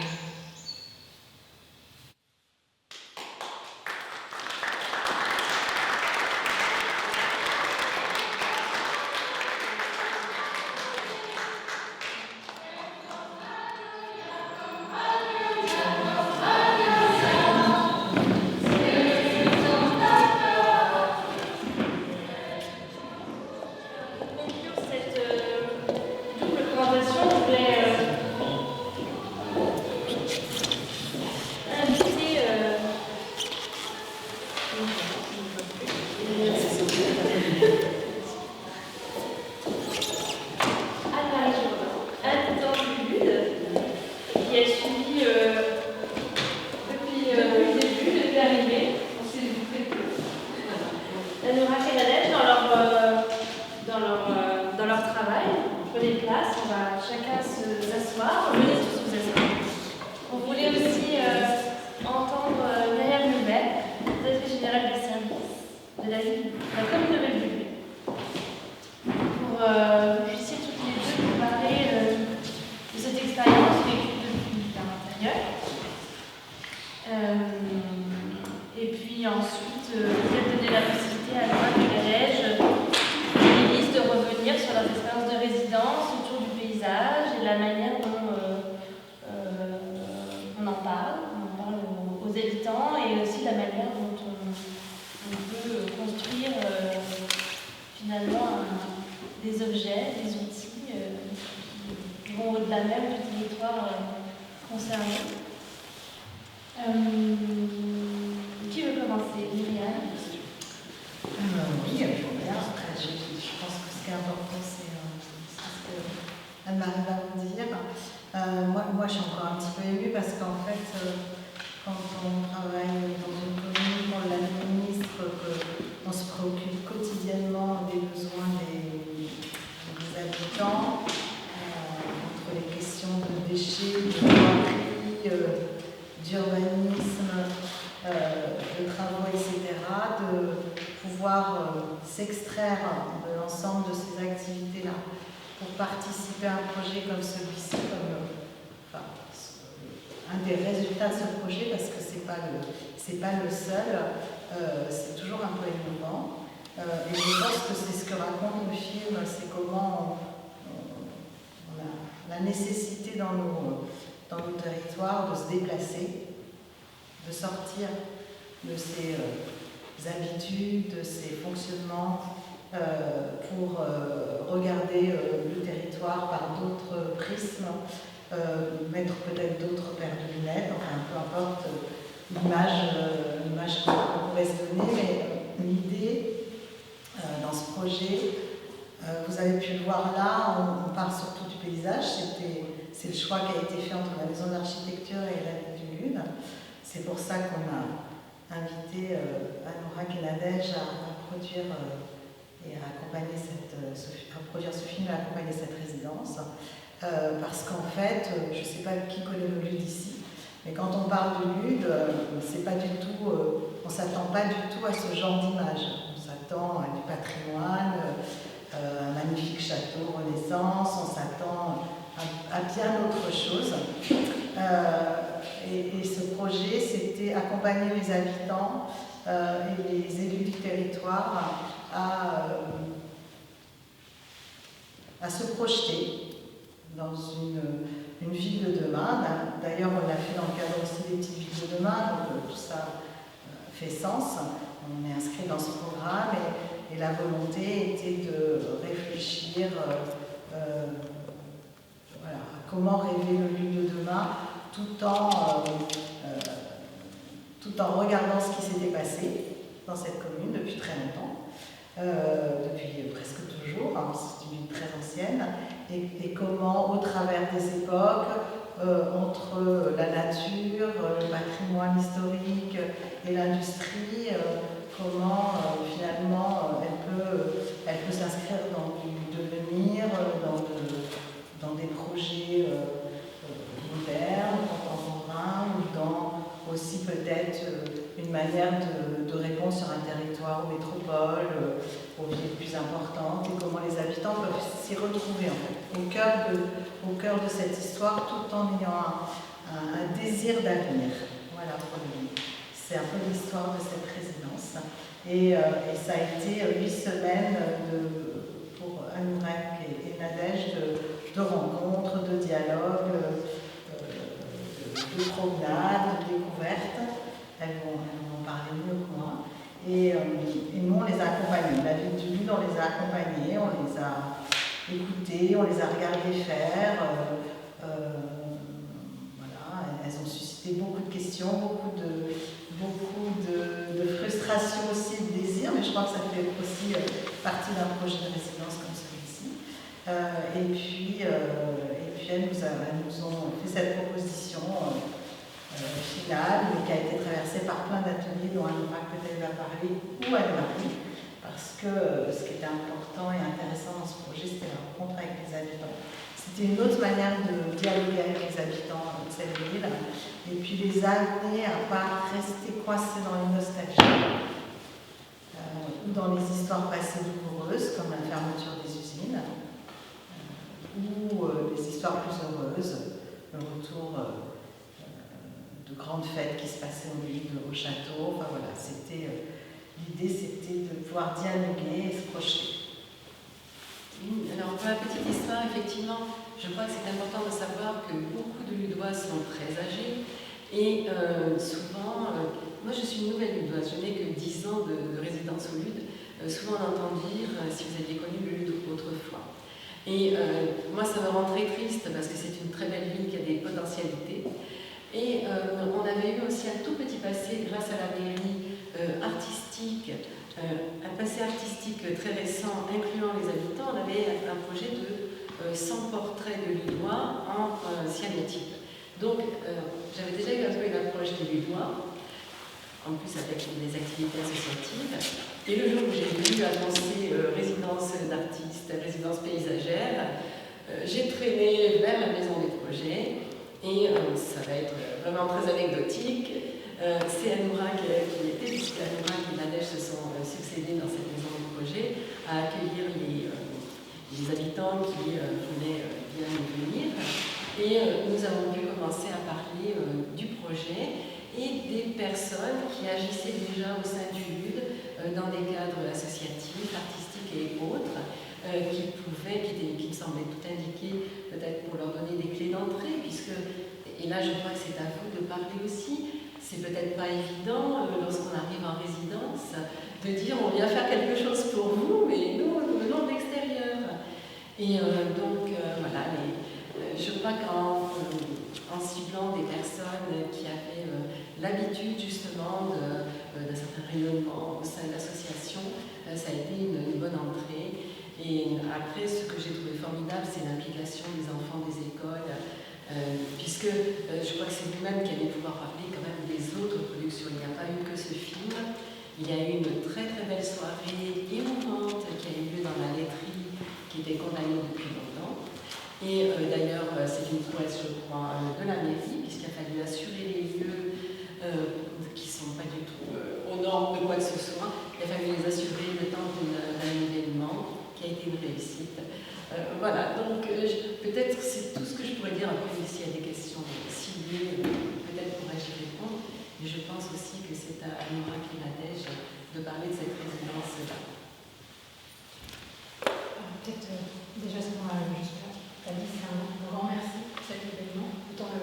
Participer à un projet comme celui-ci, un des résultats de ce projet, parce que c'est pas le seul, c'est toujours un peu émouvant. Et je pense que c'est ce que raconte le film, c'est comment on a la nécessité dans nos territoires de se déplacer, de sortir de ses habitudes, de ses fonctionnements, pour regarder le territoire par d'autres prismes, mettre peut-être d'autres paires de lunettes, enfin peu importe l'image qu'on pourrait se donner, mais l'idée dans ce projet, vous avez pu le voir là, on parle surtout du paysage, c'est le choix qui a été fait entre la maison d'architecture et la ville du Lune. C'est pour ça qu'on a invité Anourak et Nadège à produire et à produire ce film et à accompagner cette résidence. parce qu'en fait, je ne sais pas qui connaît le lude ici, mais quand on parle de lude, c'est pas du tout, on ne s'attend pas du tout à ce genre d'image. On s'attend à du patrimoine, un magnifique château Renaissance, on s'attend à bien autre chose. Et ce projet, c'était accompagner les habitants et les élus du territoire à se projeter dans une ville de demain. D'ailleurs, on l'a fait dans le cadre aussi des petites villes de demain, donc tout ça fait sens. On est inscrit dans ce programme et la volonté était de réfléchir voilà, à comment rêver le lieu de demain tout en regardant ce qui s'était passé dans cette commune depuis très longtemps, depuis presque toujours, hein, c'est une ville très ancienne, et comment au travers des époques, entre la nature, le patrimoine historique et l'industrie, comment finalement elle peut s'inscrire dans du devenir, dans des projets modernes, contemporains, ou dans aussi peut-être une manière de répondre sur un territoire, aux métropoles, aux villes plus importantes, et comment les habitants peuvent s'y retrouver en fait, au cœur de cette histoire, tout en ayant un désir d'avenir. Voilà pour lui. C'est un peu l'histoire de cette résidence. Et ça a été 8 semaines pour Anourak et Nadège de rencontres, de dialogues, de promenades, de découvertes. Elles vont en parler mieux que moi. Et nous, on les a accompagnés. La ville du Lude, on les a accompagnés, on les a écoutés, on les a regardés faire. Voilà, elles ont suscité beaucoup de questions, beaucoup de frustration aussi, de désir, mais je crois que ça fait aussi partie d'un projet de résidence comme celui-ci. Et puis elles nous ont fait cette proposition finale, mais qui a été traversée par plein d'ateliers dont Anourak peut-être va parler, ou Anne-Marie, parce que ce qui était important et intéressant dans ce projet, c'était la rencontre avec les habitants. C'était une autre manière de dialoguer avec les habitants de cette ville, et puis les amener à ne pas rester coincés dans les nostalgies, ou dans les histoires passées douloureuses, comme la fermeture des usines, ou les histoires plus heureuses, le retour de grandes fêtes qui se passaient au château. Enfin voilà, l'idée c'était de pouvoir dialoguer et se projeter. Alors pour la petite histoire, effectivement, je crois que c'est important de savoir que beaucoup de Ludois sont très âgés et souvent, moi je suis une nouvelle Ludoise, je n'ai que 10 ans de résidence au Lude, souvent on entend dire si vous aviez connu le Lude autrefois. Et moi ça me rend très triste parce que c'est une très belle ville qui a des potentialités. Et on avait eu aussi un tout petit passé grâce à la mairie artistique, un passé artistique très récent incluant les habitants. On avait un projet de 100 portraits de Ludois en cyanotype. Donc j'avais déjà eu un peu une approche des Ludois, en plus avec des activités associatives. Et le jour où j'ai voulu annoncer résidence d'artistes, résidence paysagère, j'ai traîné vers la maison des projets. Et ça va être vraiment très anecdotique. C'est Anourak qui était, puisque Anourak et Nadège se sont succédés dans cette maison de projet, à accueillir les habitants qui venaient bien venir. Et nous avons pu commencer à parler du projet et des personnes qui agissaient déjà au sein du Lude dans des cadres associatifs, artistiques et autres, qui me semblaient tout indiquer, peut-être pour leur donner des clés d'entrée, puisque, et là je crois que c'est à vous de parler aussi, c'est peut-être pas évident lorsqu'on arrive en résidence de dire on vient faire quelque chose pour vous, mais nous venons de l'extérieur. Et donc voilà, je crois qu'en ciblant des personnes qui avaient l'habitude justement d'un certain rayonnement au sein de l'association, ça a été une bonne entrée. Et après, ce que j'ai trouvé formidable, c'est l'implication des enfants des écoles, puisque je crois que c'est vous-même qui allez pouvoir parler quand même des autres productions. Il n'y a pas eu que ce film. Il y a eu une très très belle soirée émouvante qui a eu lieu dans la laiterie, qui était condamnée depuis longtemps. Et d'ailleurs, parler de cette résidence-là. Peut-être déjà ce qu'on a juste dit, c'est un grand merci pour cet événement. Autant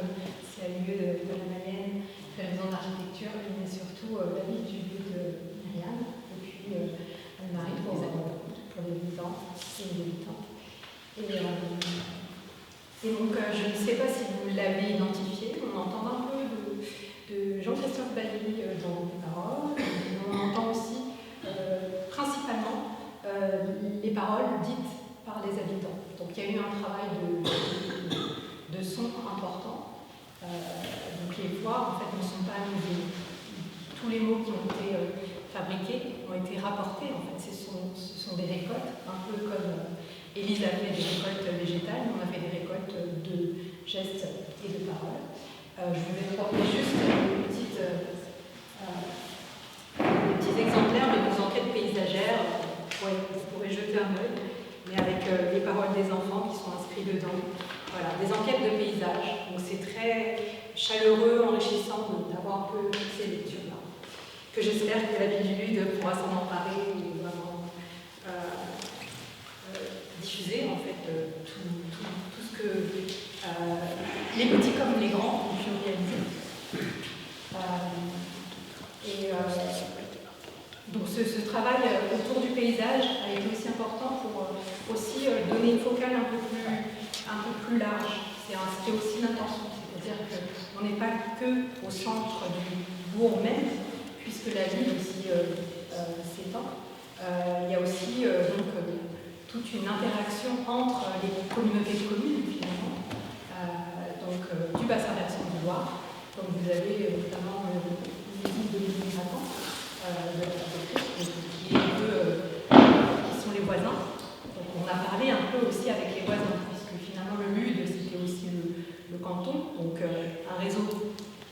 c'est à lieu de la Mayenne, de la maison d'architecture, mais surtout la vie du lieu de Myriam, et puis Anne-Marie pour les habitants et les habitantes. Et donc, je ne sais pas si vous l'avez identifié, on entend un peu de Jean-Christophe Bailly dans les paroles, mais on entend aussi principalement les paroles dites par les habitants. Donc il y a eu un travail de son important. Donc les voix en fait ne sont pas anonymes. Tous les mots qui ont été fabriqués ont été rapportés. En fait, ce sont des récoltes, un peu comme Élise a fait des récoltes végétales, on a fait des récoltes de gestes et de paroles. Je vais porter juste des petits exemplaires de nos enquêtes paysagères. Vous pourrez jeter un œil, mais avec les paroles des enfants qui sont inscrits dedans. Voilà, des enquêtes de paysage. Donc c'est très chaleureux, enrichissant d'avoir un peu ces lectures-là. Que j'espère que la ville du Lude pourra s'en emparer et vraiment diffuser en fait tout ce que les petits comme les grands ont pu réaliser. Donc ce travail autour du paysage a été aussi important pour aussi donner une focale un peu plus large. C'était aussi l'intention, c'est-à-dire qu'on n'est pas que au centre du bourg même, puisque la ville aussi s'étend. Il y a aussi toute une interaction entre les communautés de communes, finalement, du bassin versant du Loir, comme vous avez notamment l'équipe de l'immigration qui sont les voisins. Donc on a parlé un peu aussi avec les voisins, puisque finalement le Lude c'était aussi le canton, donc un réseau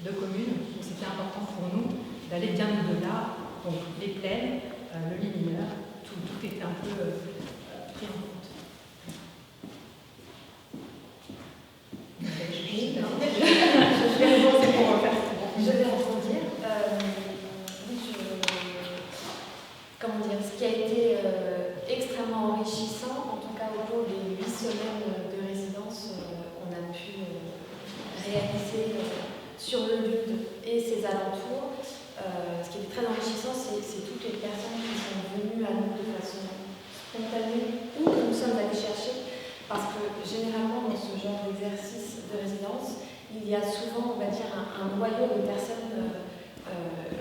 de communes. Donc c'était important pour nous d'aller bien au-delà, donc les plaines, le linéaire, tout était un peu pris en compte. Je vais rebondir. Comment dire, ce qui a été extrêmement enrichissant, en tout cas au cours des 8 semaines de résidence qu'on a pu réaliser sur le Lude et ses alentours, ce qui était très enrichissant, c'est toutes les personnes qui sont venues à nous de façon spontanée ou que nous sommes allés chercher, parce que généralement dans ce genre d'exercice de résidence, il y a souvent, on va dire, un noyau de personnes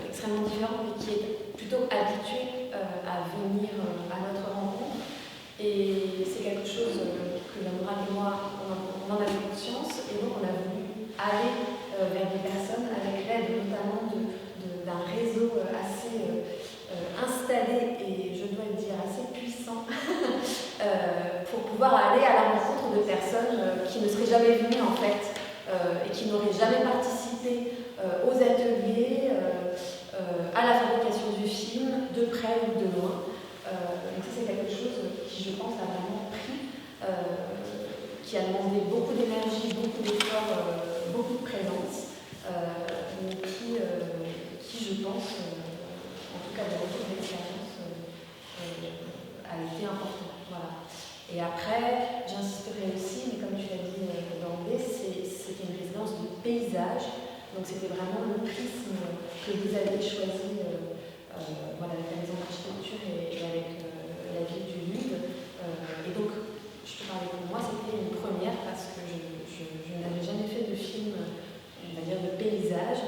extrêmement différentes mais qui est plutôt habitué à venir à notre rencontre. Et c'est quelque chose que Laura et moi, on en avait conscience, et donc on a voulu aller vers des personnes avec l'aide notamment d'un réseau assez installé et, je dois le dire, assez puissant pour pouvoir aller à la rencontre de personnes qui ne seraient jamais venues en fait et qui n'auraient jamais participé aux ateliers, à la fabrication du film, de près ou de loin. Donc ça c'est quelque chose qui, je pense, a vraiment pris, qui a demandé beaucoup d'énergie, beaucoup d'efforts, beaucoup de présence, mais qui, je pense, en tout cas de retour d'expérience, a été important. Voilà. Et après, j'insisterai aussi, mais comme tu l'as dit d'emblée, c'était une résidence de paysage, donc c'était vraiment le prisme que vous avez choisi voilà, avec la maison d'architecture et avec la ville du Lude. Et donc, je te parlais pour moi, c'était une première parce que je n'avais jamais fait de film, on va dire, de paysage.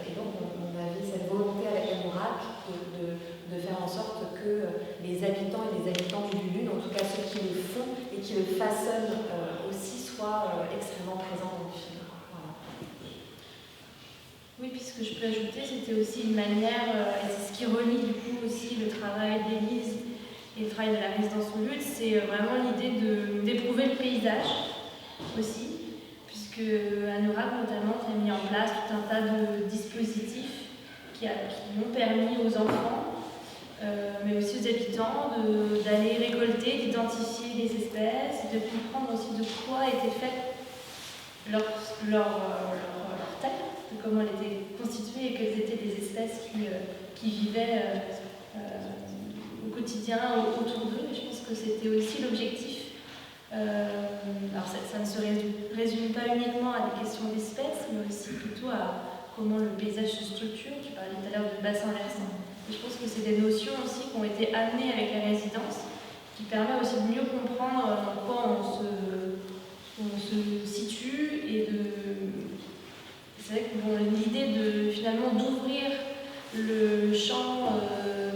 Et donc, on avait cette volonté avec la Mourac de faire en sorte que les habitants et les habitantes du Lude, en tout cas ceux qui le font et qui le façonnent aussi, soient extrêmement présents dans le film. Voilà. Oui, puis ce que je peux ajouter, c'était aussi une manière, et c'est ce qui relie du coup aussi le travail d'Élise et le travail de la résidence au Lude, c'est vraiment l'idée d'éprouver le paysage aussi, puisque Anorak notamment a mis en place tout un tas de dispositifs qui ont permis aux enfants, mais aussi aux habitants, d'aller récolter, d'identifier les espèces, de comprendre aussi de quoi était faite leur terre, de comment elle était constituée et quelles étaient les espèces qui vivaient au quotidien autour d'eux. Et je pense que c'était aussi l'objectif. Alors ça ne se résume pas uniquement à des questions d'espèces, mais aussi plutôt à comment le paysage se structure. Tu parlais tout à l'heure du bassin versant. Et je pense que c'est des notions aussi qui ont été amenées avec la résidence, qui permet aussi de mieux comprendre dans quoi on se situe et c'est vrai que bon, l'idée de finalement d'ouvrir le champ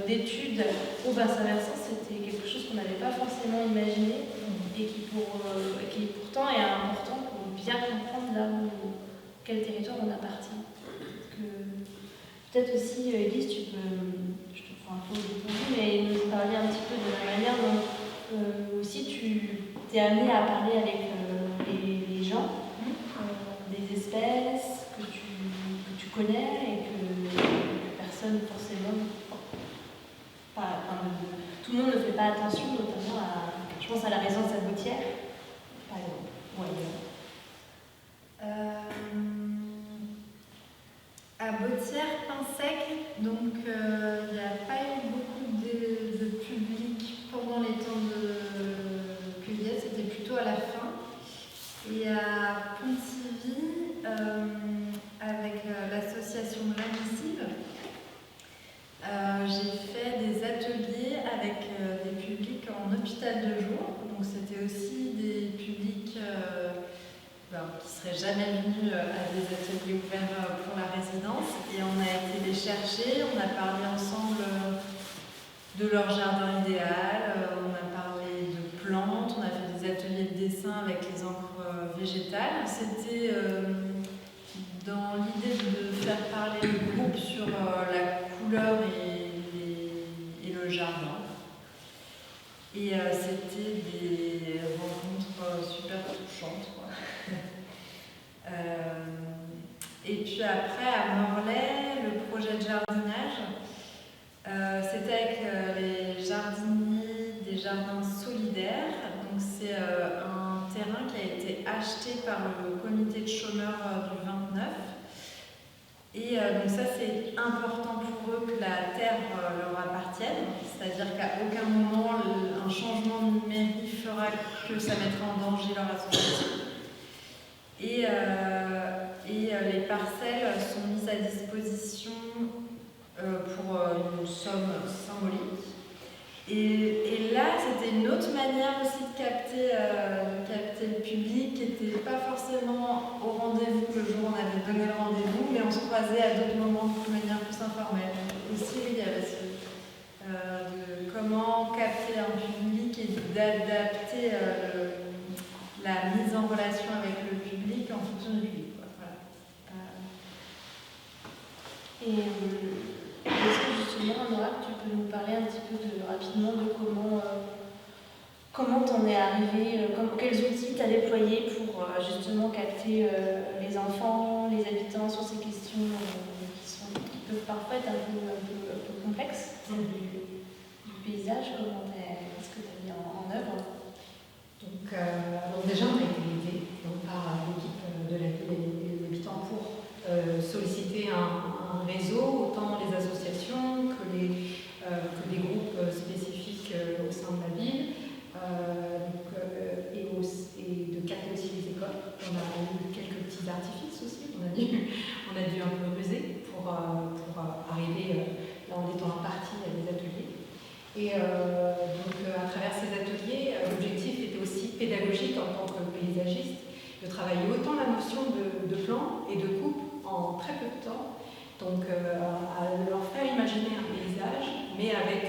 d'études au bassin versant, c'était quelque chose qu'on n'avait pas forcément imaginé et qui pourtant est important pour bien comprendre là quel territoire on appartient. Peut-être aussi, Elise, je te prends un peu au dépourvu, mais nous parler un petit peu de la manière dont aussi tu t'es amené à parler avec les gens, des espèces que tu connais et que personne forcément. Tout le monde ne fait pas attention, notamment je pense à la résidence à Gautière, par exemple. À Bautière, Pinsec, donc il n'y a pas eu beaucoup de public pendant les temps de cueillette, c'était plutôt à la fin. Et à Pontivy, avec l'association de l'Admissible, j'ai fait des ateliers avec des publics en hôpital de jour. Donc c'était aussi des publics qui ne seraient jamais venus à des ateliers ouverts pour la résidence. Et on a été les chercher, on a parlé ensemble de leur jardin idéal, on a parlé de plantes, on a fait des ateliers de dessin avec les encres végétales. C'était dans l'idée de faire parler le groupe sur la couleur et le jardin. Et c'était des rencontres super touchantes, quoi. Et puis après, à Morlaix, le projet de jardinage, c'était avec les jardiniers des jardins solidaires. Donc c'est un terrain qui a été acheté par le comité de chômeurs du 29. Et donc ça, c'est important pour eux que la terre leur appartienne. C'est-à-dire qu'à aucun moment, un changement de mairie fera que ça mettra en danger leur association. Et les parcelles sont mises à disposition pour une somme symbolique. Et là, c'était une autre manière aussi de capter le public qui n'était pas forcément au rendez-vous le jour où on avait donné le rendez-vous, mais on se croisait à d'autres moments de manière plus informelle. Aussi, il y avait de comment capter un public et d'adapter la mise en relation avec le public en fonction du public. Voilà. Et est-ce que justement, Nora, tu peux nous parler un petit peu rapidement de comment t'en es arrivé, quels outils tu as déployés pour justement capter les enfants, les habitants sur ces questions qui peuvent parfois être un peu complexes du paysage. Qu'est-ce que tu as mis en œuvre? Donc déjà, on a été aidés par l'équipe de la ville et les habitants pour solliciter un réseau, autant les associations que des groupes spécifiques au sein de la ville, et de capter aussi les écoles. On a eu quelques petits artifices aussi, on a dû un peu ruser pour arriver, là on est en partie à des ateliers. Et donc à travers ces ateliers, l'objectif était aussi pédagogique en tant que paysagiste, de travailler autant la notion de plan et de coupe en très peu de temps. Donc à leur faire imaginer un paysage, mais avec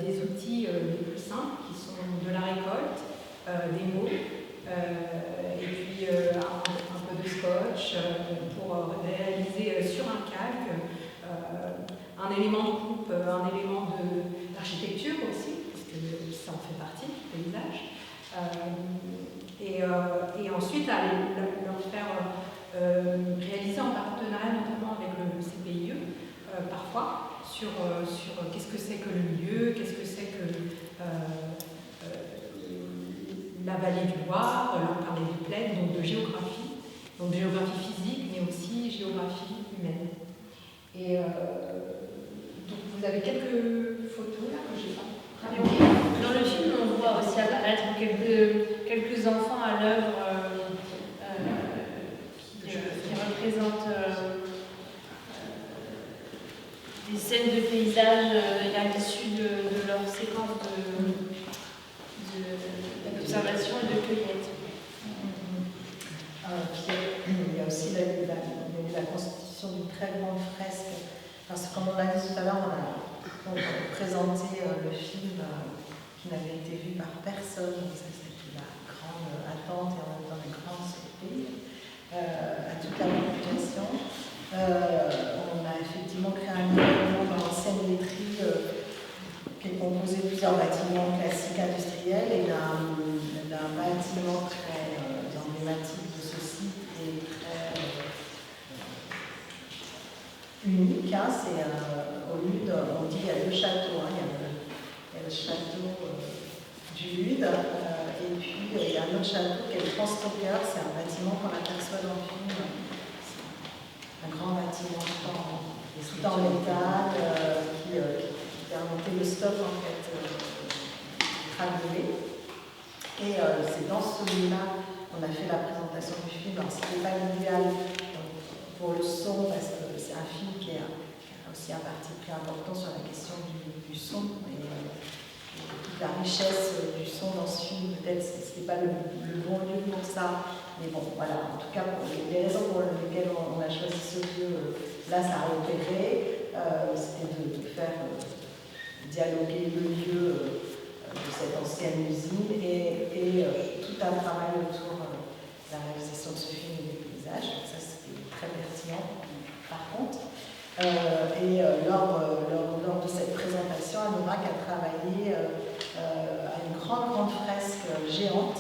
des outils les plus simples qui sont de la récolte, des mots, et puis un peu de scotch pour réaliser sur un calque un élément de coupe, un élément d'architecture aussi, parce que ça en fait partie du paysage. Et ensuite à leur faire réaliser en partenariat notamment avec le CPIE parfois sur qu'est-ce que c'est que le milieu, qu'est-ce que c'est que la vallée du Loir, leur parler du plaid, donc de géographie physique mais aussi géographie humaine. Et donc vous vous avez quelques photos là que j'ai pas. Dans le film, on voit aussi apparaître quelques enfants à l'œuvre qui représentent des scènes de paysages à l'issue de leur séquence d'observation et de cueillette. Il y a aussi la constitution d'une très grande fresque, parce que comme on l'a dit tout à l'heure, on a présenté le film qui n'avait été vu par personne, donc ça c'était la grande attente et en même temps une grande surprise à toute la population. On a effectivement créé un événement dans l'ancienne laiterie qui est composé de plusieurs bâtiments classiques industriels et d'un bâtiment très emblématique de ce site et très unique. C'est au Lude, on dit qu'il y a deux châteaux. Il y a le château du Lude et puis il y a un autre château qui est le Transstocker. C'est un bâtiment qu'on aperçoit dans le film. Un grand bâtiment tout en métal qui permettait le stock en fait granulé. Et c'est dans celui-là qu'on a fait la présentation du film. Alors c'était pas l'idéal pour le son parce que c'est un film qui a aussi un parti pris important sur la question du son et toute la richesse du son dans ce film. Peut-être c'était pas le bon lieu pour ça. Mais bon, voilà, en tout cas, pour les raisons pour lesquelles on a choisi ce lieu, là, ça a opéré, c'était de faire dialoguer le lieu de cette ancienne usine et tout un travail autour de la réalisation de ce film et des paysages. Donc ça, c'était très pertinent, par contre. Lors de cette présentation, Anorak a travaillé à une grande fresque géante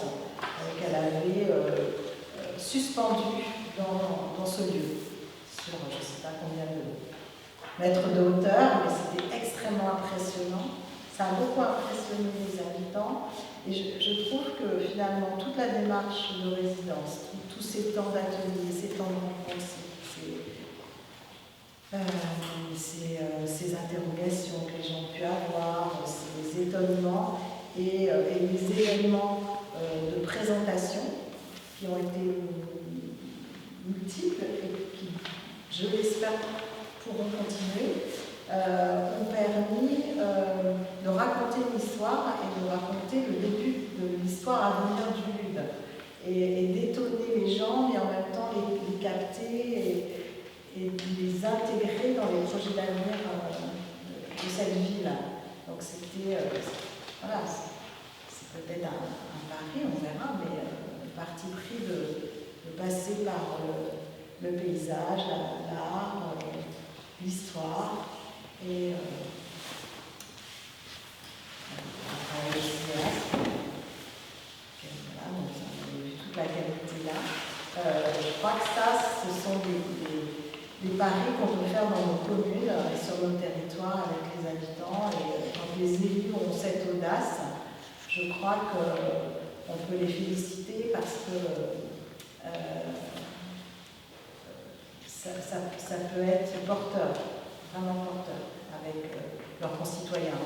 qu'elle avait suspendu dans ce lieu, sur je ne sais pas combien de mètres de hauteur, mais c'était extrêmement impressionnant. Ça a beaucoup impressionné les habitants et je trouve que finalement toute la démarche de résidence, tous ces temps d'atelier, ces temps de rencontre, ces interrogations que les gens ont pu avoir, ces étonnements et les événements de présentation qui ont été multiples et qui, je l'espère, pourront continuer, ont permis de raconter une histoire et de raconter le début de l'histoire à venir du Lude et d'étonner les gens mais en même temps les capter et les intégrer dans les projets d'avenir de cette ville. Donc c'était, voilà, c'est peut-être un pari, on verra, mais parti pris de passer par le paysage, l'art, l'histoire et le cinéaste. Voilà, donc on a vu toute la qualité là. Je crois que ça, ce sont des paris qu'on peut faire dans nos communes et sur nos territoires avec les habitants. Et quand les élus ont cette audace, je crois qu'on peut les féliciter parce que ça peut être porteur, vraiment porteur, avec leurs concitoyens.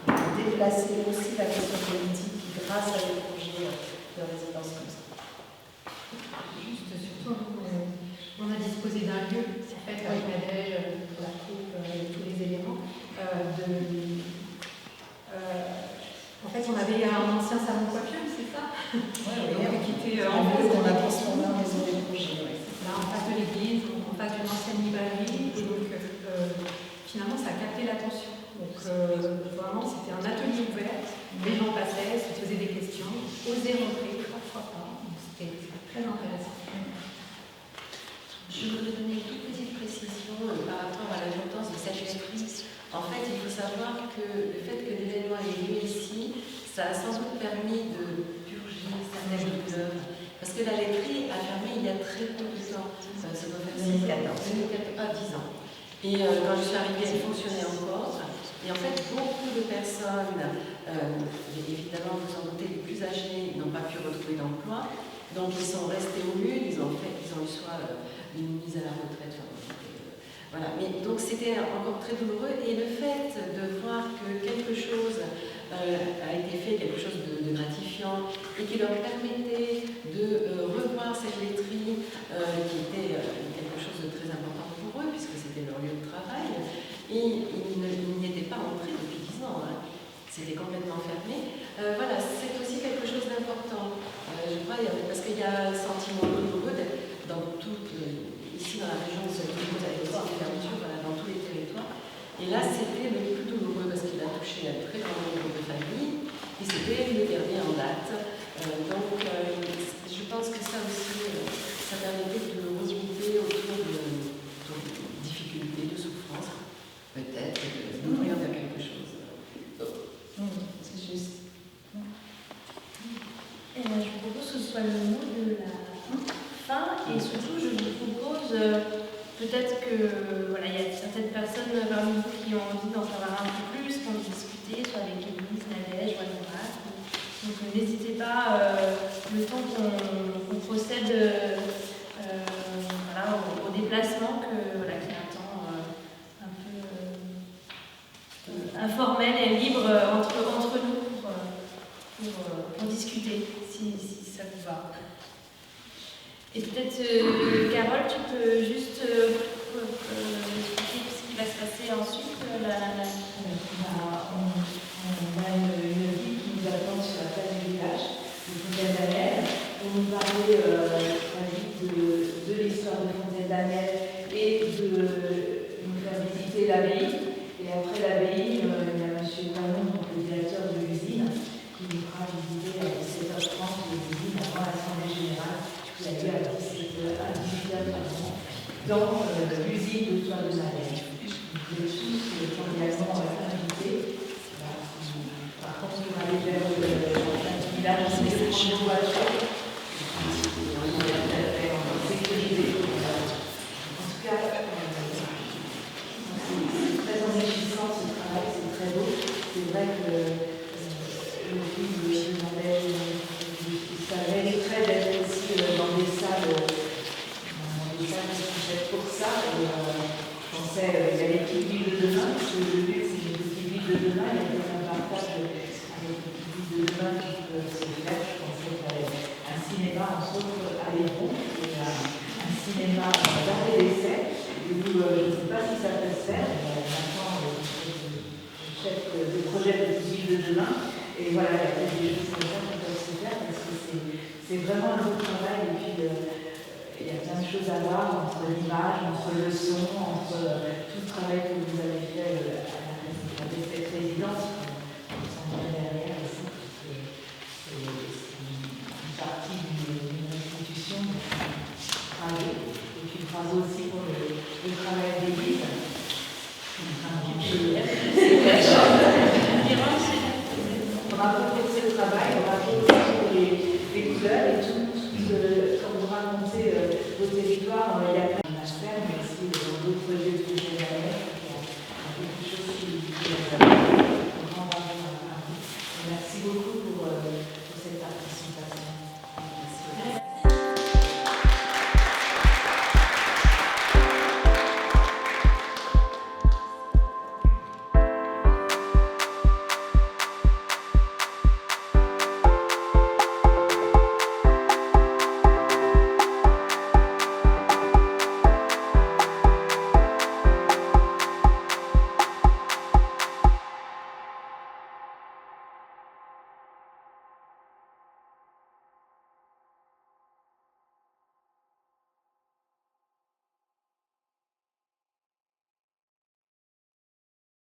On peut déplacer aussi la question politique grâce à des projets de résidence comme ça. Juste, surtout, on a disposé d'un lieu, en fait, avec Nadège, pour la coupe et tous les éléments. En fait, on avait un ancien salon de coiffure, c'est ça? Oui, qui était en fait, on a transformé en maison des projets. Là, en face de l'église, en face d'une ancienne librairie, et donc finalement, ça a capté l'attention. Donc vraiment, c'était un atelier ouvert, les gens passaient, se faisaient des questions, osaient rentrer, parfois pas. C'était très intéressant. Je voudrais donner une toute petite précision par rapport à l'importance de cette laiterie. En fait, il faut savoir que le fait que l'événement ait lieu ici, ça a sans doute permis de purger certaines douleurs. Parce que la laiterie a fermé il y a très peu de temps. Ça doit faire 10 ans. Et quand je suis arrivée, elle fonctionnait encore. Et en fait, beaucoup de personnes, évidemment, vous en doutez, les plus âgés, n'ont pas pu retrouver d'emploi. Donc, ils sont restés au Lude, ils ont eu soit une mise à la retraite, Voilà, mais donc c'était encore très douloureux et le fait de voir que quelque chose a été fait, quelque chose de gratifiant et qui leur permettait de revoir cette laiterie qui était quelque chose de très important pour eux puisque c'était leur lieu de travail et ils n'étaient pas entrés depuis 10 ans, hein. C'était complètement fermé. Voilà, c'est aussi quelque chose d'important, je crois, parce qu'il y a un sentiment douloureux ici dans la région de Saint-Denis, avec des fermetures dans tous les territoires. Et là, c'était le plus douloureux parce qu'il a touché un très grand nombre de familles et c'était le dernier en date. Donc, je pense que ça aussi, ça permettait de remonter autour de difficultés, de souffrances, peut-être, d'ouvrir vers quelque chose. C'est juste. Et je vous propose que ce soit le mot de la fin et surtout je vous propose peut-être que voilà, il y a certaines personnes parmi vous qui ont envie d'en savoir un peu plus, qui ont discuté soit avec Élise, Nadège, Joanne. Donc n'hésitez pas, le temps qu'on procède voilà, au déplacement, qui est un temps un peu informel et libre entre nous pour discuter, si ça vous va. Et peut-être, Carole, tu peux juste expliquer ce qui va se passer ensuite On a une guide qui nous attend sur la place du village, de Fontaine-d'Annelle, pour nous parler de l'histoire de Fontaine-d'Annelle et de nous faire visiter l'abbaye. Et après l'abbaye, il y a M. Panon, le directeur de l'usine, qui nous fera visiter à 17h30 l'usine avant l'Assemblée générale. Qui a lieu à 18h dans l'usine de soins de Nadège. Vous êtes tous cordialement invités. Par contre, on va aller vers le village, c'est le champ de voiture. En sécurité. En tout cas, c'est très enrichissant ce travail, c'est très beau. C'est vrai que le film de Nadège, ça mériterait d'être aussi dans des salles qui sont faites pour ça. Et, je pensais, il y a l'équipe ville de demain, parce que le but c'est une petite ville de demain, il y a peut-être un partage avec une petite ville de demain qui peut se faire. Je pensais qu'il y avait un cinéma, entre autres, à Léron, et un cinéma d'art et d'essai. Et où, je ne sais pas si ça peut se faire, maintenant je chef de projet de petite ville de demain. Et voilà, il y a peut-être des choses comme ça qui peuvent se faire parce que c'est vraiment un beau travail et puis il y a plein de choses à voir entre l'image, entre le son, entre tout le travail que vous avez fait avec cette résidence qui s'en vient derrière aussi. C'est une partie d'une institution, une phrase, et puis une phrase aussi pour le travail d'église. Bravo pour ce travail, bravo pour les couleurs et tout, quand vous racontez vos territoires, il y a plein de masters, mais aussi dans d'autres lieux de Fontaine-d'Annelle, il y a quelque chose qui